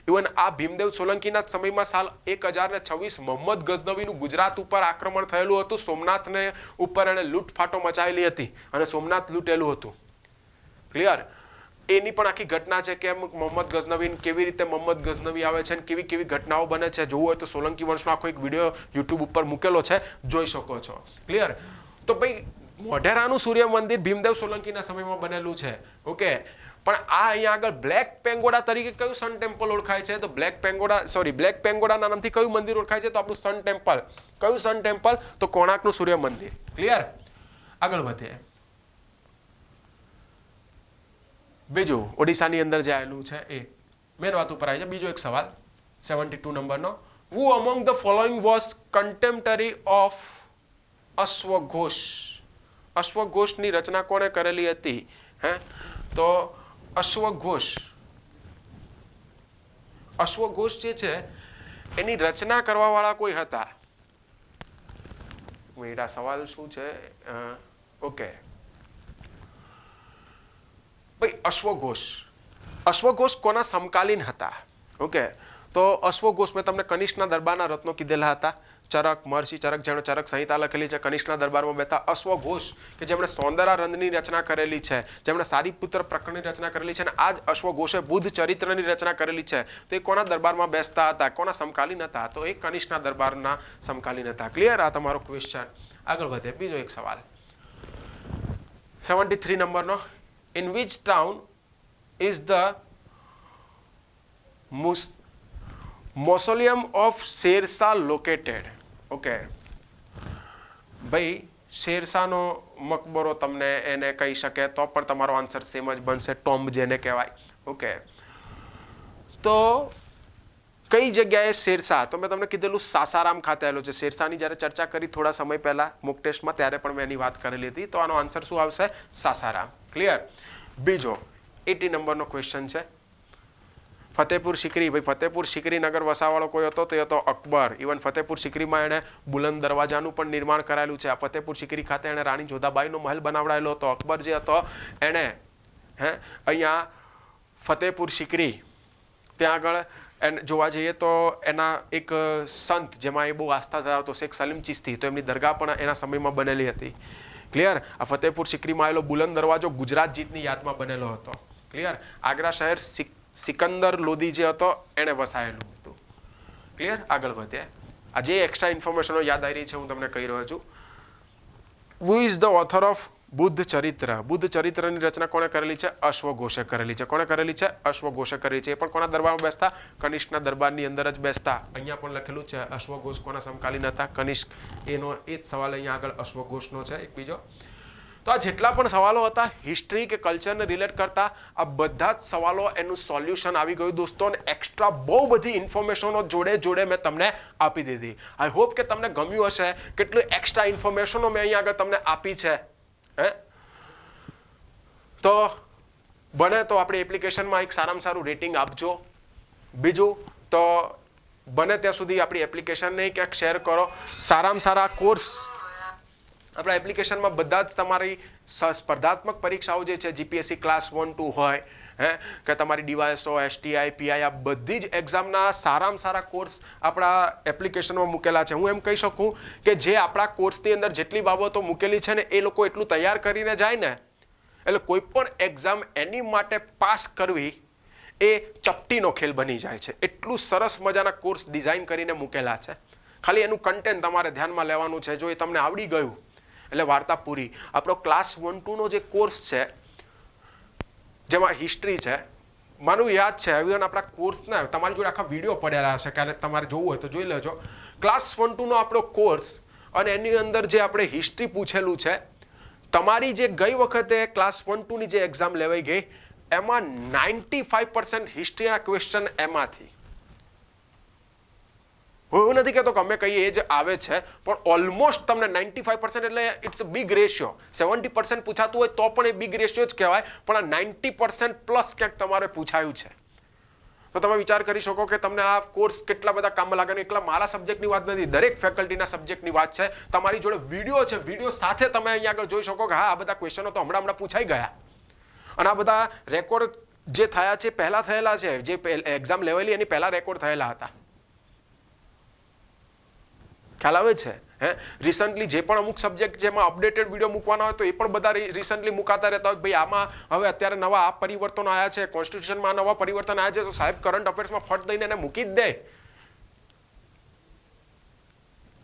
ઇવન આ ભીમદેવ સોલંકીના સમયમાં સાલ 1026 મોહમ્મદ ગઝનવીનું ગુજરાત ઉપર આક્રમણ થયેલું હતું. સોમનાથને ઉપર એણે લૂંટફાટો મચાવેલી હતી અને સોમનાથ લૂંટેલું હતું. ક્લિયર? એની પણ આખી ઘટના છે કે મોહમ્મદ ગઝનવી કેવી રીતે મોહમ્મદ ગઝનવી આવે છે અને કેવી કેવી ઘટનાઓ બને છે. જોવું હોય તો સોલંકી વંશનો આખો એક વિડીયો યુટ્યુબ ઉપર મૂકેલો છે, જોઈ શકો છો. ક્લિયર? તો ભાઈ મોઢેરાનું સૂર્ય મંદિર ભીમદેવ સોલંકીના સમયમાં બનેલું છે. ઓકે, પણ આ અહીંયા આગળ બ્લેક પેંગોડા તરીકે કયું સન ટેમ્પલ ઓળખાય છે? તો બ્લેક પેંગોડાના નામથી કયું મંદિર ઓળખાય છે? તો આપણું સન ટેમ્પલ. કયું સન ટેમ્પલ? તો કોણાર્કનું સૂર્ય મંદિર. ક્લિયર? આગળ વધીએ. બીજું ઓડિશાની અંદર જે આવેલું છે એ મેન વાત ઉપર આવી છે. બીજો એક સવાલ 72 નંબરનો. Who among the following was contemporary of અશ્વઘોષ? અશ્વઘોષની રચના કોણે કરેલી હતી? તો અશ્વઘોષ જે છે એની રચના કરવા વાળા કોઈ હતા? મેરા સવાલ શું છે? ઓકે ભાઈ, અશ્વઘોષ કોના સમકાલીન હતા? ઓકે, તો અશ્વઘોષ મેં તમને કનિષ્કના દરબારના રત્નો કીધેલા હતા. ચરક, મહર્ષિ ચરક, જેમણે ચરક સંહિતા લખેલી છે, કનિષ્કના દરબારમાં બેઠા અશ્વઘોષ કે જેમણે સૌંદર્ય રંધની રચના કરેલી છે, જેમણે સારીપુત્ર પ્રકરણની રચના કરેલી છે, અને આ જ અશ્વઘોષે બુદ્ધ ચરિત્રની રચના કરેલી છે. તો એ કોના દરબારમાં બેસતા હતા? કોના સમકાલીન હતા? તો એ કનિષ્કના દરબારના સમકાલીન હતા. ક્લિયર? આ તમારો ક્વેશ્ચન. આગળ વધે બીજો એક સવાલ 73 નંબરનો. In which town is the mausoleum of Sher Shah located? Okay ભાઈ, શેરશાહનો મકબરો તમને એને કહી શકે તો પણ તમારો આન્સર સેમ જ બનશે. ટોમ્બ જેને કહેવાય. ઓકે, તો કઈ જગ્યાએ શેરશાહ? તો મેં તમને કીધેલું સાસારામ ખાતે આવેલું છે. શેરશાહની જ્યારે ચર્ચા કરી થોડા સમય પહેલા મોક ટેસ્ટમાં, ત્યારે પણ મેં એની વાત કરેલી હતી. તો આનો આન્સર શું આવશે? સાસારામ. ક્લિયર? બીજો 80 નંબરનો ક્વેશ્ચન છે. ફતેપુર સિકરી. ભાઈ ફતેપુર સિકરી નગર વસાવાળો કોઈ હતો? તો એ હતો અકબર. ઇવન ફતેપુર સિકરીમાં એણે બુલંદ દરવાજાનું પણ નિર્માણ કરાયેલું છે. આ ફતેપુર સિકરી ખાતે એણે રાણી જોધાબાઈનો મહેલ બનાવડાયેલો હતો. અકબર જે હતો એણે અહીંયા ફતેપુર સિકરી ત્યાં આગળ જોવા જઈએ તો એના એક સંત જેમાં એ બહુ આસ્થા ધરાવતો શેખ સલીમ ચિશ્તી, તો એમની દરગાહ પણ એના સમયમાં બનેલી હતી. ક્લિયર? આ ફતેપુર સિકરીમાં આવેલો બુલંદ દરવાજો ગુજરાત જીતની યાદમાં બનેલો હતો. ક્લિયર? આગ્રા શહેર સિકંદર લોધી જે હતો એણે વસાયેલું હતું. ક્લિયર? આગળ વધ્યા. આ જે એક્સ્ટ્રા ઇન્ફોર્મેશનો યાદ આવી રહી છે હું તમને કહી રહ્યો છું. Who is the author of Buddha Charita? બુદ્ધ ચરિત્રની રચના કોણે કરેલી છે? અશ્વઘોષે કરેલી છે. કોણે કરેલી છે? અશ્વઘોષે કરેલી છે. એ પણ કોના દરબારમાં બેસતા? કનિષ્કના દરબારની અંદર જ બેસતા. અહીંયા પણ લખેલું છે અશ્વઘોષ કોના સમકાલીન હતા? કનિષ્ક. એનો એ જ સવાલ અહીંયા આગળ અશ્વઘોષનો છે. એક બીજો. તો આ જેટલા પણ સવાલો હતા હિસ્ટ્રી કે કલ્ચરને રિલેટ કરતા, આ બધા જ સવાલો એનું સોલ્યુશન આવી ગયું દોસ્તો. અને એક્સ્ટ્રા બહુ બધી ઇન્ફોર્મેશનો જોડે મેં તમને આપી દીધી. આઈ હોપ કે તમને ગમ્યું હશે. કેટલું એક્સ્ટ્રા ઇન્ફોર્મેશનો મેં અહીંયા આગળ તમને આપી છે. તો બને તો આપણી એપ્લિકેશનમાં એક સારામાં સારું રેટિંગ આપજો. બીજું તો બને ત્યાં સુધી આપણી એપ્લિકેશનને ક્યાંક શેર કરો. સારામાં સારા કોર્સ આપણા એપ્લિકેશનમાં બધા જ તમારી સ્પર્ધાત્મક પરીક્ષાઓ જે છે જીપીએસસી ક્લાસ 1, 2 હોય કે તમારી ડીવાયએસઓ, એસટીઆઈ, પીઆઈ, આ બધી જ એક્ઝામના સારામાં સારા કોર્સ આપણા એપ્લિકેશનમાં મૂકેલા છે. હું એમ કહી શકું કે જે આપણા કોર્સની અંદર જેટલી બાબતો મૂકેલી છે ને એ લોકો એટલું તૈયાર કરીને જાય ને એટલે કોઈ પણ એક્ઝામ એની માટે પાસ કરવી એ ચપટીનો ખેલ બની જાય છે. એટલું સરસ મજાના કોર્સ ડિઝાઇન કરીને મૂકેલા છે. ખાલી એનું કન્ટેન્ટ તમારે ધ્યાનમાં લેવાનું છે. જો એ તમને આવડી ગયું એટલે વાર્તા પૂરી. આપણો ક્લાસ 1, 2 નો જે કોર્સ છે જેમાં હિસ્ટ્રી છે, મારું યાદ છે હવે આપણા કોર્સના તમારી જોડે આખા વિડીયો પડેલા હશે, ક્યારે તમારે જોવું હોય તો જોઈ લેજો. ક્લાસ 1, 2 નો આપણો કોર્સ અને એની અંદર જે આપણે હિસ્ટ્રી પૂછેલું છે, તમારી જે ગઈ વખતે ક્લાસ 1, 2 ની જે એક્ઝામ લેવાઈ ગઈ એમાં 95% હિસ્ટ્રીના ક્વેશ્ચન એમાંથી. હું એવું નથી કહેતો કે અમે કહીએ એ જ આવે છે, પણ ઓલમોસ્ટ તમને 95% એટલે ઇટ્સ બિગ રેશિયો. 70% પૂછાતું હોય તો પણ એ બિગ રેશિયો જ કહેવાય, પણ આ 90% પ્લસ ક્યાંક તમારે પૂછાયું છે. તો તમે વિચાર કરી શકો કે તમને આ કોર્સ કેટલા બધા કામમાં લાગે. ને એટલા મારા સબ્જેક્ટની વાત નથી, દરેક ફેકલ્ટીના સબ્જેક્ટની વાત છે. તમારી જોડે વિડીયો છે, વિડીયો સાથે તમે અહીંયા આગળ જોઈ શકો કે હા આ બધા ક્વેશ્ચનો તો હમણાં પૂછાઈ ગયા અને આ બધા રેકોર્ડ જે થયા છે પહેલા થયેલા છે, જે એક્ઝામ લેવાયેલી એની પહેલા રેકોર્ડ થયેલા હતા. ખ્યાલ આવે છે? રિસન્ટલી જે પણ અમુક સબ્જેક્ટ જેમાં અપડેટેડ વિડીયો મૂકવાના હોય તો એ પણ બધા રિસન્ટલી મુકાતા રહેતા હોય. ભાઈ આમાં હવે અત્યારે નવા આ પરિવર્તનો આવ્યા છે, કોન્સ્ટિટ્યુશનમાં નવા પરિવર્તન આવ્યા છે, તો સાહેબ કરંટ અફેર્સમાં ફટ દઈને એને મૂકી જ દે.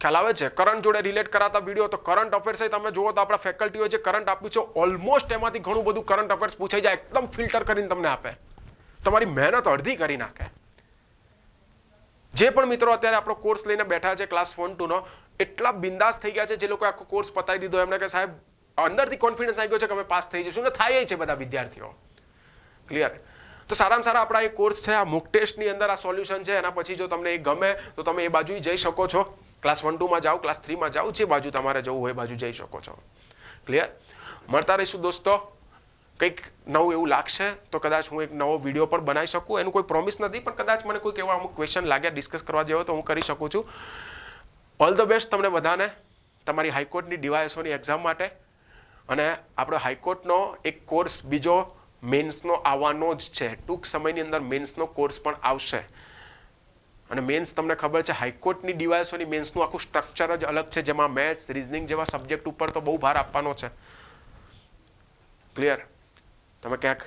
ખ્યાલ આવે છે? કરંટ જોડે રિલેટ કરાતા વિડીયો તો કરંટ અફેર્સ તમે જુઓ તો આપણા ફેકલ્ટીઓ જે કરંટ આપ્યું છે ઓલમોસ્ટ એમાંથી ઘણું બધું કરંટ અફેર્સ પૂછાઈ જાય, એકદમ ફિલ્ટર કરીને તમને આપે, તમારી મહેનત અડધી કરી નાખે. જે પણ મિત્રો અત્યારે આપણો કોર્સ લઈને બેઠા છે ક્લાસ 1, 2 નો, એટલા બિંદાસ થઈ ગયા છે જે લોકો આખો કોર્સ પતાવી દીધો એમને કે સાહેબ અંદરથી કોન્ફિડન્સ આવી ગયો છે કે અમે પાસ થઈ જઈશું, ને થાય છે બધા વિદ્યાર્થીઓ. ક્લિયર? તો સારામાં સારા આપણા એ કોર્સ છે, આ મોક ટેસ્ટની અંદર આ સોલ્યુશન છે. એના પછી જો તમને એ ગમે તો તમે એ બાજુ જઈ શકો છો. ક્લાસ 1, 2 માં જાઓ, ક્લાસ 3 માં જાઓ, જે બાજુ તમારે જવું હોય એ બાજુ જઈ શકો છો. ક્લિયર? મળતા રહીશું દોસ્તો. કંઈક નવું એવું લાગશે તો કદાચ હું એક નવો વિડીયો પણ બનાવી શકું. એનું કોઈ પ્રોમિસ નથી, પણ કદાચ મને કોઈક એવા અમુક ક્વેશ્ચન લાગ્યા ડિસ્કસ કરવા જેવો તો હું કરી શકું છું. ઓલ ધ બેસ્ટ તમને બધાને તમારી હાઈકોર્ટની ડીવાયએસઓની એક્ઝામ માટે. અને આપણો હાઈકોર્ટનો એક કોર્સ બીજો મેન્સનો આવવાનો જ છે. ટૂંક સમયની અંદર મેન્સનો કોર્સ પણ આવશે. અને મેન્સ તમને ખબર છે હાઈકોર્ટની ડીવાયએસઓની મેન્સનું આખું સ્ટ્રક્ચર જ અલગ છે, જેમાં મેથ્સ, રિઝનિંગ જેવા સબ્જેક્ટ ઉપર તો બહુ ભાર આપવાનો છે. ક્લિયર? તમે ક્યાંક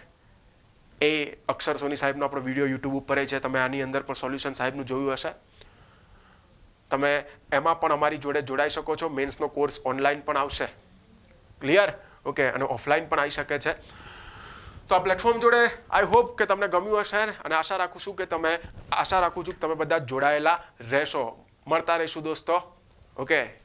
એ અક્ષર સોની સાહેબનો આપણો વિડીયો યુટ્યુબ ઉપર છે, તમે આની અંદર પણ સોલ્યુશન સાહેબનું જોયું હશે. તમે એમાં પણ અમારી જોડે જોડાઈ શકો છો. મેન્સનો કોર્સ ઓનલાઈન પણ આવશે. ક્લિયર? ઓકે. અને ઓફલાઈન પણ આવી શકે છે. તો આ પ્લેટફોર્મ જોડે આઈ હોપ કે તમને ગમ્યું હશે અને આશા રાખું છું કે તમે બધા જોડાયેલા રહેશો. મળતા રહીશું દોસ્તો. ઓકે.